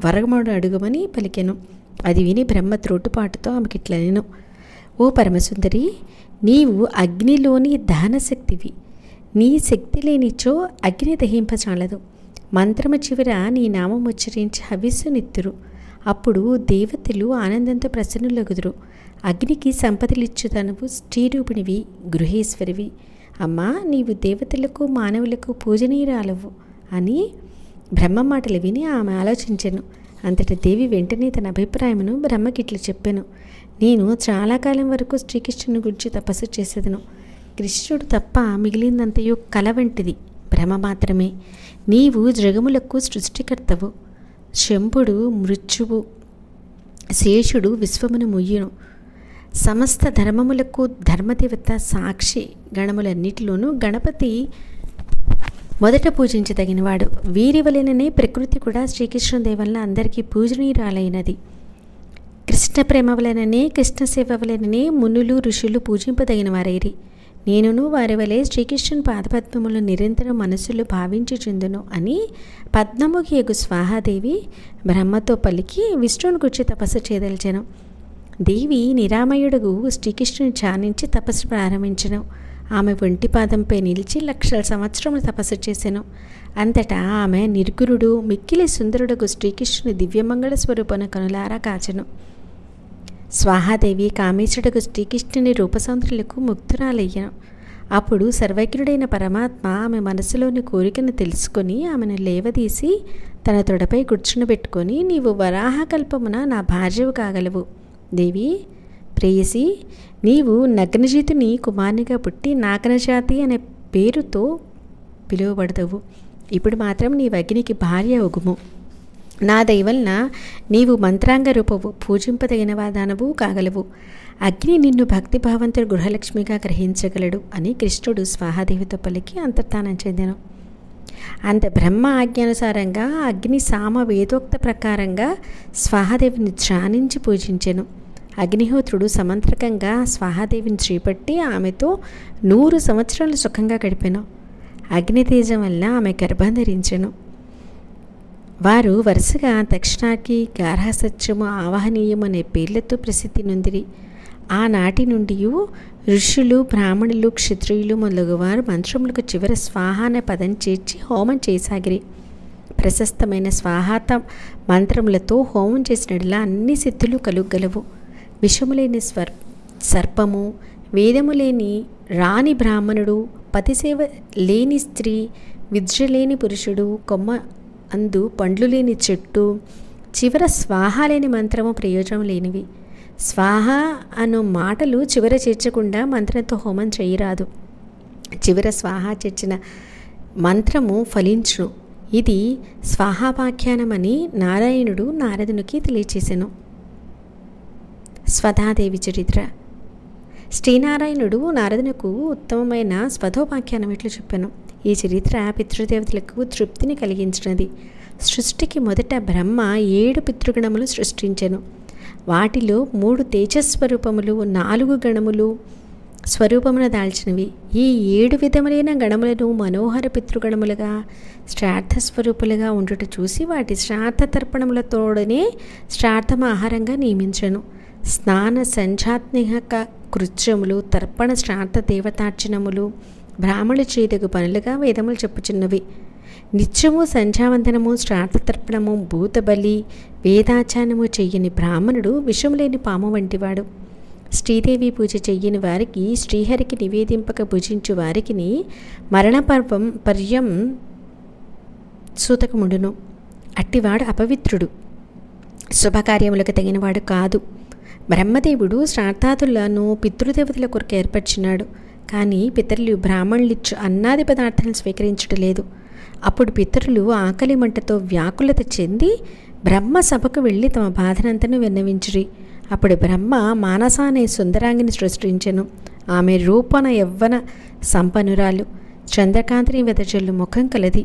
వరమును అడుగమని పలికెను. అది విని బ్రహ్మ త్రోటుపాటుతో ఆమెకిట్లనెను, ఓ పరమసుందరి, నీవు అగ్నిలోని దహనశక్తివి. నీ శక్తి లేనిచో అగ్ని దహింపచాలదు. మంత్రము చివర నీ నామం ఉచ్చరించి హవిస్సునిత్తురు. అప్పుడు దేవతలు ఆనందంతో ప్రసన్నులగుదురు. అగ్నికి సంపదలిచ్చుతనువు శ్రీరూపిణివి, గృహేశ్వరివి. అమ్మా, నీవు దేవతలకు మానవులకు పూజనీయురాలవు అని బ్రహ్మ మాటలు విని ఆమె ఆలోచించెను. అంతటి దేవి వెంటనే తన అభిప్రాయమును బ్రహ్మకిట్లు చెప్పెను. నేను చాలా కాలం వరకు శ్రీకృష్ణుని గురించి తపస్సు చేసేదను. కృష్ణుడు తప్ప మిగిలిందంతయు కల వంటిది, భ్రమ మాత్రమే. నీవు జగములకు సృష్టికర్తవు. శంభుడు మృత్యువు, శేషుడు విశ్వమును ముయ్యును. సమస్త ధర్మములకు ధర్మదేవత సాక్షి. గణములన్నిటిలోనూ గణపతి మొదట పూజించదగినవాడు. వీరి వలననే ప్రకృతి కూడా శ్రీకృష్ణదేవల్ల అందరికీ పూజనీయురాలైనది. కృష్ణ ప్రేమ వలననే కృష్ణ సేవ వలననే మునులు ఋషులు పూజింపదగిన వారైరి. నేనును వారి వలె శ్రీకృష్ణుని పాదపద్మములు నిరంతరం మనసులో భావించుచుందును అని పద్మముఖియగు స్వాహాదేవి బ్రహ్మతో పలికి విష్ణువుని గురించి తపస్సు చేయదలిచెను. దేవి నిరామయుడుగు శ్రీకృష్ణుని ధ్యానించి తపస్సు ప్రారంభించెను. ఆమె ఒంటి పాదంపై నిలిచి లక్షల సంవత్సరములు తపస్సు చేసెను. అంతటా ఆమె నిర్గురుడు మిక్కిలి సుందరుడుగు శ్రీకృష్ణుని దివ్యమంగళ స్వరూపను కనులారా కాచెను. స్వాహాదేవి కామేశుడుగు శ్రీకృష్ణుని రూపసౌందర్యులకు ముగ్ధురాలయ్యను. అప్పుడు సర్వజ్ఞుడైన పరమాత్మ ఆమె మనసులోని కోరికను తెలుసుకొని ఆమెను లేవదీసి తన తొడపై కూర్చునిబెట్టుకొని, నీవు వరాహకల్పమున నా భార్యవు కాగలవు. దేవి, ప్రేయసి, నీవు నగ్నజీతుని కుమార్నిగా పుట్టి నాగనజాతి అనే పేరుతో పిలువబడదవు. ఇప్పుడు మాత్రం నీవు అగ్నికి భార్య ఒగుము. నా దయవలన నీవు మంత్రాంగ రూపవు, పూజింపదగిన వాదానవు కాగలవు. అగ్ని నిన్ను భక్తిభావంతుడు గృహలక్ష్మిగా గ్రహించగలడు అని కృష్ణుడు స్వాహాదేవితో పలికి అంతర్ధానం చెందెను. అంత బ్రహ్మ ఆజ్ఞానుసారంగా అగ్ని సామ వేదోక్త ప్రకారంగా స్వాహాదేవిని ధ్యానించి పూజించెను. అగ్నిహోత్రుడు సమంత్రకంగా స్వాహాదేవిని చేపట్టి ఆమెతో 100 సంవత్సరాలు సుఖంగా గడిపెను. అగ్నితేజం వల్ల ఆమె గర్భం ధరించెను. వారు వరుసగా దక్షిణాకి, గార్హసత్యము, ఆవాహనీయము అనే పేర్లతో ప్రసిద్ధి నొందిరి. ఆనాటి నుండి ఋషులు, బ్రాహ్మణులు, క్షత్రియులు మొదలగువారు మంత్రములకు చివర స్వాహ అనే పదం చేర్చి హోమం చేయసాగిరి. ప్రశస్తమైన స్వాహాత మంత్రములతో హోమం చేసినట్లా అన్ని సిద్ధులు కలుగలవు. విషములేని సర్పము, వేదము లేని రాణి బ్రాహ్మణుడు, పతిసేవ లేని స్త్రీ, విద్య లేని పురుషుడు, కొమ్మ అందు పండ్లు లేని చెట్టు, చివర స్వాహ లేని మంత్రము ప్రయోజనం లేనివి. స్వాహ అను మాటలు చివర చేర్చకుండా మంత్రంతో హోమం చేయరాదు. చివర స్వాహ చేర్చిన మంత్రము ఫలించును. ఇది స్వాహాపాఖ్యానమని నారాయణుడు నారదునికి తెలియచేసెను. స్వధాదేవి చరిత్ర. శ్రీనారాయణుడు నారదునకు ఉత్తమమైన స్వధోపాఖ్యానం ఇట్లు చెప్పాను. ఈ చరిత్ర పితృదేవతలకు తృప్తిని కలిగించినది. సృష్టికి మొదట బ్రహ్మ 7 పితృగణములు సృష్టించెను. వాటిలో 3 తేజస్వరూపములు, 4 గణములు స్వరూపమును దాల్చినవి. ఈ 7 విధములైన గణములను మనోహర పితృగణములుగా శ్రాద్ధస్వరూపులుగా ఉండుట చూసి వాటి శ్రాద్ధ తర్పణములతోడనే శ్రాద్ధమ ఆహారంగా నియమించను. స్నాన సంధ్యాత్మిక కృత్యములు, తర్పణ శ్రాద్ధ దేవతార్చనములు బ్రాహ్మణుల చేదగు పనులుగా వేదములు చెప్పుచున్నవి. నిత్యము సంధ్యావందనము, శ్రాద్ధ తర్పణము, భూతబలి, వేదాచారము చెయ్యని బ్రాహ్మణుడు విషము లేని పాము వంటివాడు. శ్రీదేవి పూజ చెయ్యని వారికి, శ్రీహరికి నివేదింపక భుజించు వారికి మరణపర్వం పర్యం సూతకముండును. అట్టివాడు అపవిత్రుడు, శుభకార్యములకు తగినవాడు కాదు. బ్రహ్మదేవుడు శ్రాద్ధాదులను పితృదేవతల కొరకు ఏర్పరిచినాడు. కానీ పితరులు బ్రాహ్మణులిచ్చు అన్నాది పదార్థాలను స్వీకరించడం లేదు. అప్పుడు పితరులు ఆకలి మంటతో వ్యాకులత చెంది బ్రహ్మ సభకు వెళ్ళి తమ బాధనంతను విన్నవించిరి. అప్పుడు బ్రహ్మ మానస అనే సుందరాంగిని సృష్టించెను. ఆమె రూపణ యవ్వన సంపన్నురాలు, చంద్రకాంతిని వెదజల్లు ముఖం కలది.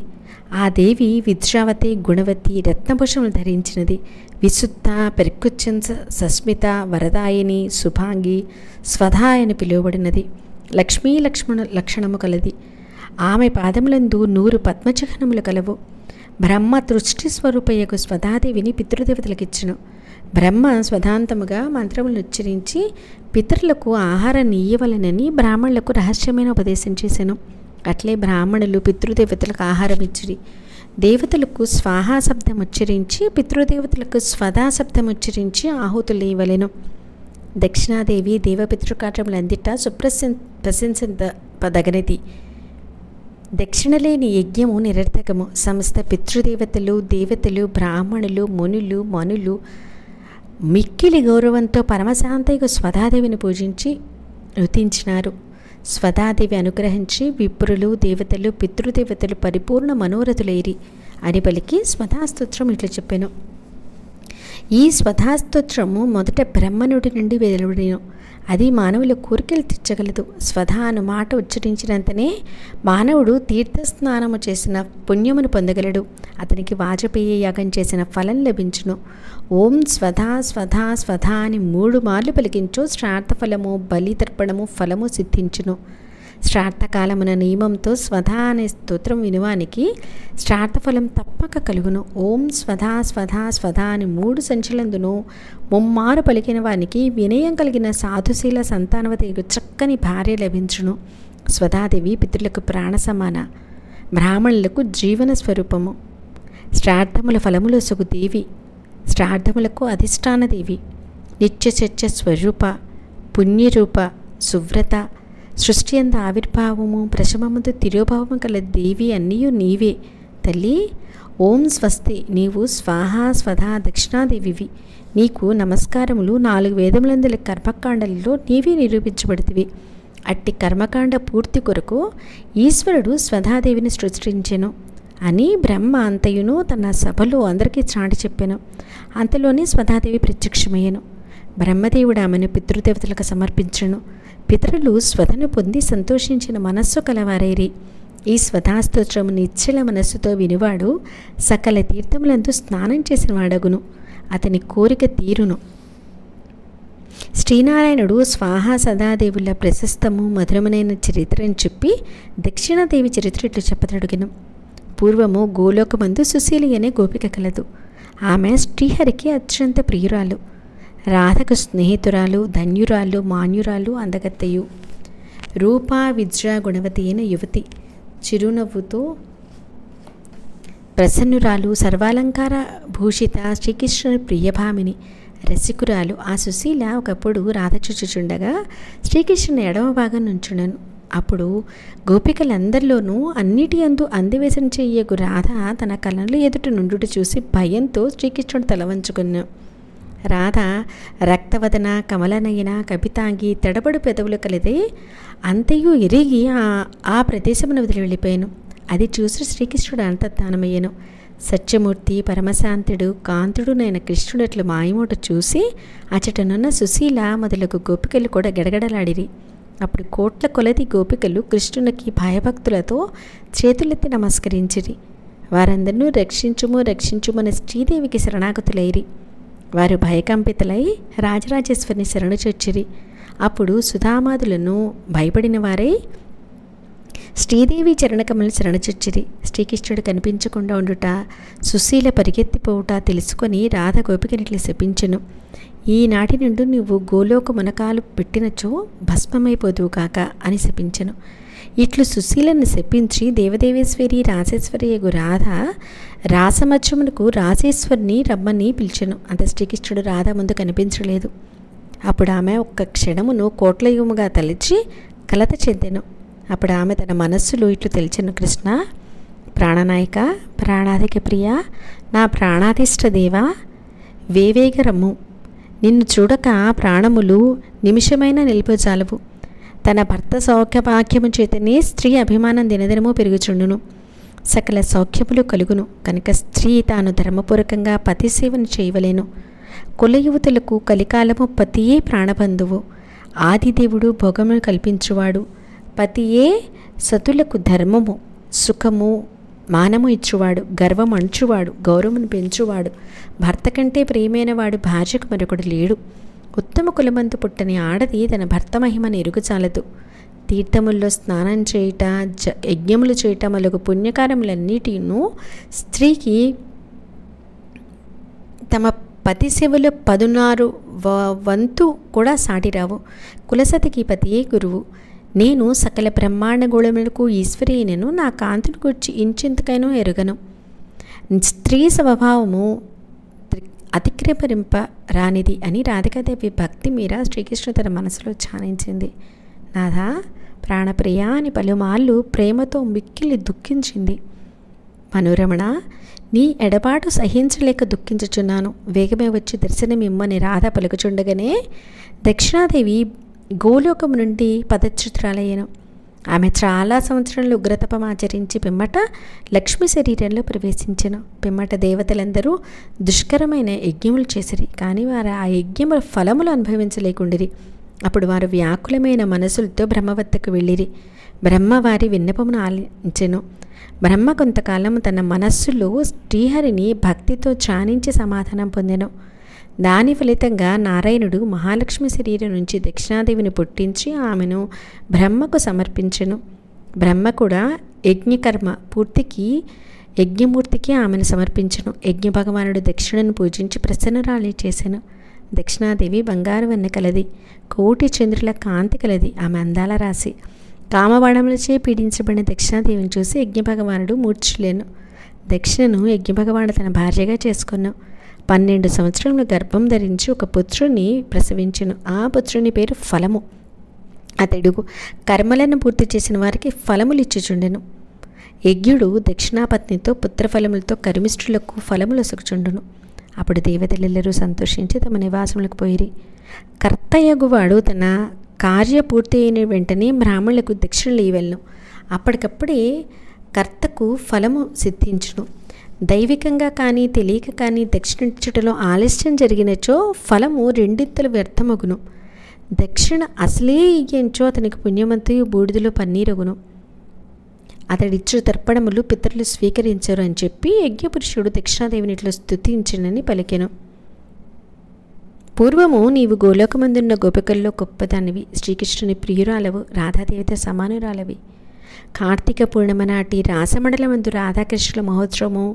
ఆ దేవి విద్రావతి, గుణవతి, రత్నభూషములు ధరించినది. విశుద్ధ, పెర్కుచ్చంస, సస్మిత, వరదాయిని, శుభాంగి, స్వధా అని పిలువబడినది. లక్ష్మీ లక్షణము కలది. ఆమె పాదములందు 100 పద్మచిహ్నములు కలవు. బ్రహ్మ తృష్టి స్వరూపయ్యకు స్వధాదేవిని పితృదేవతలకిచ్చును. బ్రహ్మ స్వధాంతముగా మంత్రములను ఉచ్చరించి పితరులకు ఆహారాన్ని ఇయ్యవలనని బ్రాహ్మణులకు రహస్యమైన ఉపదేశం చేశాను. అట్లే బ్రాహ్మణులు పితృదేవతలకు ఆహారం ఇచ్చిరి. దేవతలకు స్వాహా శబ్దం ఉచ్చరించి, పితృదేవతలకు స్వధా శబ్దం ఉచ్చరించి ఆహుతులు ఇవ్వలేను. దక్షిణాదేవి దేవపితృకార్యములందిట ప్రశంసింపదగనిది. దక్షిణ లేని యజ్ఞము నిరర్థకము. సమస్త పితృదేవతలు, దేవతలు, బ్రాహ్మణులు, మునులు, మనులు మిక్కిలి గౌరవంతో పరమశాంతయ్యకు స్వధాదేవిని పూజించి నృతించినారు. స్వధాదేవి అనుగ్రహించి విప్రులు, దేవతలు, పితృదేవతలు పరిపూర్ణ మనోరథులైరి అని పలికి స్వధాస్తోత్రం ఇట్లా చెప్పాను. ఈ స్వధాస్తోత్రము మొదట బ్రహ్మనుడి నుండి వెలువడిను. అది మానవుల కోరికలు తీర్చగలదు. స్వధ అను మాట ఉచ్చరించినంతనే మానవుడు తీర్థస్నానము చేసిన పుణ్యమును పొందగలడు. అతనికి వాజపేయ యాగం చేసిన ఫలం లభించును. ఓం స్వధ స్వధ స్వధ అని 3 మార్లు పలికించు శ్రాద్ధ ఫలము, బలి తర్పణము ఫలము సిద్ధించును. శ్రాద్ధకాలమున నియమంతో స్వధ అనే స్తోత్రం వినువానికి శ్రాద్ధఫలం తప్పక కలుగును. ఓం స్వధ స్వధ స్వధ అని 3 సంచులందును ముమ్మారు పలికిన వానికి వినయం కలిగిన సాధుశీల సంతానవతికి చక్కని భార్య లభించును. స్వధాదేవి పితృలకు ప్రాణ సమాన, బ్రాహ్మణులకు జీవన స్వరూపము. శ్రాద్ధముల ఫలములొసగు దేవి, శ్రాద్ధములకు అధిష్టాన దేవి, నిత్యచర్చ స్వరూప, పుణ్యరూప, సువ్రత, సృష్టి అంత ఆవిర్భావము, ప్రశమముతో తిరోభావము కల దేవి అన్నీయు నీవే తల్లి. ఓం స్వస్తి. నీవు స్వాహా స్వధా దక్షిణాదేవివి. నీకు నమస్కారములు. 4 వేదములందరి కర్మకాండలలో నీవే నిరూపించబడితివి. అట్టి కర్మకాండ పూర్తి కొరకు ఈశ్వరుడు స్వధాదేవిని సృష్టించెను అని బ్రహ్మ అంతయును తన సభలో అందరికీ చాటి చెప్పాను. అంతలోనే స్వధాదేవి ప్రత్యక్షమయ్యను. బ్రహ్మదేవుడు ఆమెను పితృదేవతలకు సమర్పించను. పితరులు స్వధను పొంది సంతోషించిన మనస్సు కలవారైరి. ఈ స్వధాస్తోత్రము నిశ్చల మనస్సుతో వినివాడు సకల తీర్థములందు స్నానం చేసిన వాడగును. అతని కోరిక తీరును. శ్రీనారాయణుడు స్వాహా సదాదేవుల ప్రశస్తము మధురమునైన చరిత్రను చెప్పి దక్షిణాదేవి చరిత్ర ఇట్లు చెప్పతడుగిను. పూర్వము గోలోకమందు సుశీలి అనే గోపిక కలదు. ఆమె శ్రీహరికి అత్యంత ప్రియురాలు, రాధకు స్నేహితురాలు, ధన్యురాలు, మాన్యురాలు, అందగత్తయు. రూపా విద్యా గుణవతి అయిన యువతి, చిరునవ్వుతో ప్రసన్నురాలు, సర్వాలంకార భూషిత, శ్రీకృష్ణుని ప్రియభామిని, రసికురాలు. ఆ సుశీల ఒకప్పుడు రాధ చూచుచుండగా శ్రీకృష్ణుని ఎడమ భాగం నుంచుండెను. అప్పుడు గోపికలందరిలోనూ అన్నిటి యందు అందివేశం చెయ్యగు రాధ తన కళ్ళ ఎదుట నుండుట చూసి భయంతో శ్రీకృష్ణుడు తల వంచుకున్నాను. రాధ రక్తవదన, కమలనయన, కపితాంగి, తడబడు పెదవులు కలిదే అంతయు ఎరిగి ఆ ప్రదేశమును వదిలి వెళ్ళిపోయాను. అది చూసి శ్రీకృష్ణుడు అంతర్ధానమయ్యను. సత్యమూర్తి, పరమశాంతుడు, కాంతుడు నైన కృష్ణుడు అట్లు మాయమూట చూసి అచటనున్న సుశీల మొదలగు గోపికలు కూడా గడగడలాడిరి. అప్పుడు కోట్ల కొలది గోపికలు కృష్ణునికి భయభక్తులతో చేతులెత్తి నమస్కరించిరి. వారందరినూ రక్షించుము రక్షించుమని శ్రీదేవికి శరణాగతులైరి. వారు భయకంపితులై రాజరాజేశ్వరిని శరణు చొచ్చిరి. అప్పుడు సుధామాదులను భయపడిన వారై శ్రీదేవి చరణకమలు శరణచొచ్చిరి. శ్రీకృష్ణుడు కనిపించకుండా ఉండుట, సుశీల పరిగెత్తిపోవుట తెలుసుకొని రాధ గోపికనిట్లు శపించెను. ఈనాటి నుండి నువ్వు గోలోక మునకాలు పెట్టినచో భస్మమైపోదువు కాక అని శపించెను. ఇట్లు సుశీలను శపించి దేవదేవేశ్వరి రాసేశ్వరి యగు రాధ రాసమధ్యమునకు రాసేశ్వరిని రమ్మని పిలిచెను. అంత శ్రీకృష్ణుడు రాధ ముందు కనిపించలేదు. అప్పుడు ఆమె ఒక్క క్షణమును కోట్లయుముగా తలిచి కలత చెందెను. అప్పుడు ఆమె తన మనస్సులో ఇట్లు తెలిచెను, కృష్ణ ప్రాణనాయక, ప్రాణాధిక ప్రియ, నా ప్రాణాధిష్ట దేవా, వేవేగ రమ్ము. నిన్ను చూడక ప్రాణములు నిమిషమైన నిలిపజాలవు. తన భర్త సౌఖ్యభాగ్యము చేతనే స్త్రీ అభిమానం దినదినము పెరుగుచుండును, సకల సౌఖ్యములు కలుగును. కనుక స్త్రీ తాను ధర్మపూర్వకంగా పతి సేవను చేయవలేను. కుల యువతులకు కలికాలము పతియే ప్రాణబంధువు. ఆదిదేవుడు భోగమును కల్పించువాడు. పతియే సతులకు ధర్మము, సుఖము, మానము ఇచ్చువాడు, గర్వం అణుచువాడు, గౌరవమును పెంచువాడు. భర్త కంటే ప్రియమైన వాడు భార్యకు మరొకడు లేడు. ఉత్తమ కులమందు పుట్టని ఆడది తన భర్త మహిమను ఎరుగుచాలదు. తీర్థముల్లో స్నానం చేయుట, యజ్ఞములు చేయుట మొదలగు పుణ్యకారములన్నిటిను స్త్రీకి తమ పతి సేవలో 16 వంతు కూడా సాటిరావు. కులసతికి పతియే గురువు. నేను సకల బ్రహ్మాండ గోళములకు ఈశ్వరీనను, నా కాంతిని గురించి ఇంచెంతకైనా ఎరుగను. స్త్రీ స్వభావము అతిక్రమరింప రానిది అని రాధికాదేవి భక్తి మీర శ్రీకృష్ణ తన మనసులో ధ్యానించింది. నాథా ప్రాణప్రియ అని పలుమార్లు ప్రేమతో మిక్కిలి దుఃఖించింది. మనోరమణ, నీ ఎడబాటు సహించలేక దుఃఖించుచున్నాను, వేగమే వచ్చి దర్శనమిమ్మని రాధ పలుకుచుండగానే దక్షిణాదేవి గోలోకము నుండి పదచ్యుతురాలయ్యను. ఆమె చాలా సంవత్సరాలు ఉగ్రతపం ఆచరించి పిమ్మట లక్ష్మి శరీరంలో ప్రవేశించెను. పిమ్మట దేవతలందరూ దుష్కరమైన యజ్ఞములు చేసిరి, కానీ వారు ఆ యజ్ఞముల ఫలములు అనుభవించలేకుండిరి. అప్పుడు వారు వ్యాకులమైన మనసులతో బ్రహ్మ వద్దకు వెళ్ళిరి. బ్రహ్మ వారి విన్నపమును ఆలించెను. బ్రహ్మ కొంతకాలం తన మనస్సులో శ్రీహరిని భక్తితో ధ్యానించి సమాధానం పొందెను. దాని ఫలితంగా నారాయణుడు మహాలక్ష్మి శరీరం నుంచి దక్షిణాదేవిని పుట్టించి ఆమెను బ్రహ్మకు సమర్పించెను. బ్రహ్మ కూడా యజ్ఞకర్మ పూర్తికి యజ్ఞమూర్తికి ఆమెను సమర్పించెను. యజ్ఞ భగవానుడు దక్షిణను పూజించి ప్రసన్నరాలి చేసెను. దక్షిణాదేవి బంగారు వెన్న కలది, కోటి చంద్రుల కాంతి కలది. ఆమె అందాల రాశి. కామబాణములచే పీడించబడిన దక్షిణాదేవిని చూసి యజ్ఞభగవానుడు మూర్ఛలేను. దక్షిణను యజ్ఞభగవానుడు తన భార్యగా చేసుకున్నాను. 12 సంవత్సరములు గర్భం ధరించి ఒక పుత్రుని ప్రసవించెను. ఆ పుత్రుని పేరు ఫలము. అతడు కర్మలను పూర్తి చేసిన వారికి ఫలములు ఇచ్చుచుండెను. యజ్ఞుడు దక్షిణాపత్నితో పుత్రఫలములతో కర్మిష్ఠులకు ఫలములు ఒసగుచుండును. అప్పుడు దేవతలెల్లరూ సంతోషించి తమ నివాసములకు పోయిరి. కర్తయగువాడు తన కార్య పూర్తి అయిన వెంటనే బ్రాహ్మణులకు దక్షిణలు ఇవ్వెలను. అప్పటికప్పుడే కర్తకు ఫలము సిద్ధించును. దైవికంగా కానీ తెలియక కానీ దక్షిణించుటలో ఆలస్యం జరిగినచో ఫలము రెండింతలు వ్యర్థమగును. దక్షిణ అసలే ఇయ్యంచో అతనికి పుణ్యమంతయు బూడిదలో పన్నీరగును. అతడిచ్చు తర్పణములు పితరులు స్వీకరించరు అని చెప్పి యజ్ఞపురుషుడు దక్షిణాదేవిని ఇట్లు స్తుతించినని పలికెను. పూర్వము నీవు గోలోకమందున్న గోపికల్లో గొప్పదానివి, శ్రీకృష్ణుని ప్రియురాలవు, రాధాదేవితో సమానురాలవి. కార్తీక పూర్ణిమ నాటి రాసమండలమందు రాధాకృష్ణుల మహోత్సవము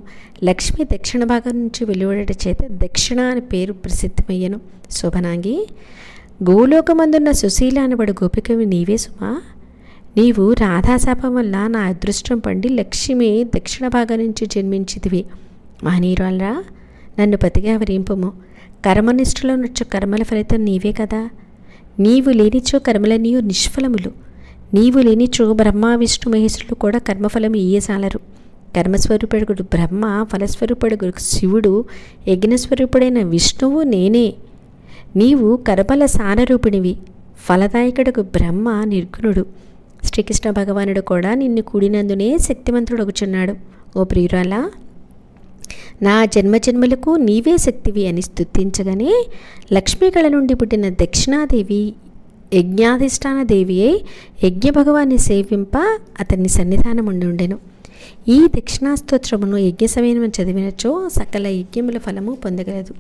లక్ష్మి దక్షిణ భాగం నుంచి వెలువడట చేత దక్షిణ అని పేరు ప్రసిద్ధమయ్యను. శోభనాంగి, గోలోకమందున్న సుశీల అనబడు గోపికవి నీవే సుమా. నీవు రాధాశాపం వల్ల నా అదృష్టం పండి లక్ష్మి దక్షిణ భాగం నుంచి జన్మించితివి. మహనీయురాలరా, నన్ను పతిగా వరింపము. కర్మనిష్ఠలో నచ్చు కర్మల ఫలితం నీవే కదా. నీవు లేనిచో కర్మలన్నీయు నిష్ఫలములు. నీవు లేనిచో బ్రహ్మ విష్ణు మహేశ్వరులు కూడా కర్మఫలం ఇయ్యసాలరు. కర్మస్వరూపుడు బ్రహ్మ, ఫలస్వరూపుడు శివుడు, యజ్ఞస్వరూపుడైన విష్ణువు నేనే. నీవు కర్మల సారరూపిణివి. ఫలదాయకుడు బ్రహ్మ నిర్గుణుడు. శ్రీకృష్ణ భగవానుడు కూడా నిన్ను కూడినందునే శక్తివంతుడగుచున్నాడు. ఓ ప్రియురాలా, నా జన్మజన్మలకు నీవే శక్తివి అని స్తుతించగానే లక్ష్మీకళ నుండి పుట్టిన దక్షిణాదేవి యజ్ఞాధిష్టాన దేవి అయి యజ్ఞ భగవాన్ని సేవింప అతన్ని సన్నిధానం ఉండుండెను. ఈ దక్షిణాస్తోత్రమును యజ్ఞ సమయం చదివినచో సకల యజ్ఞముల ఫలము పొందగలదు.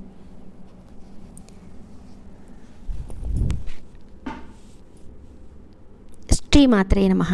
శ్రీమాత్రే నమః.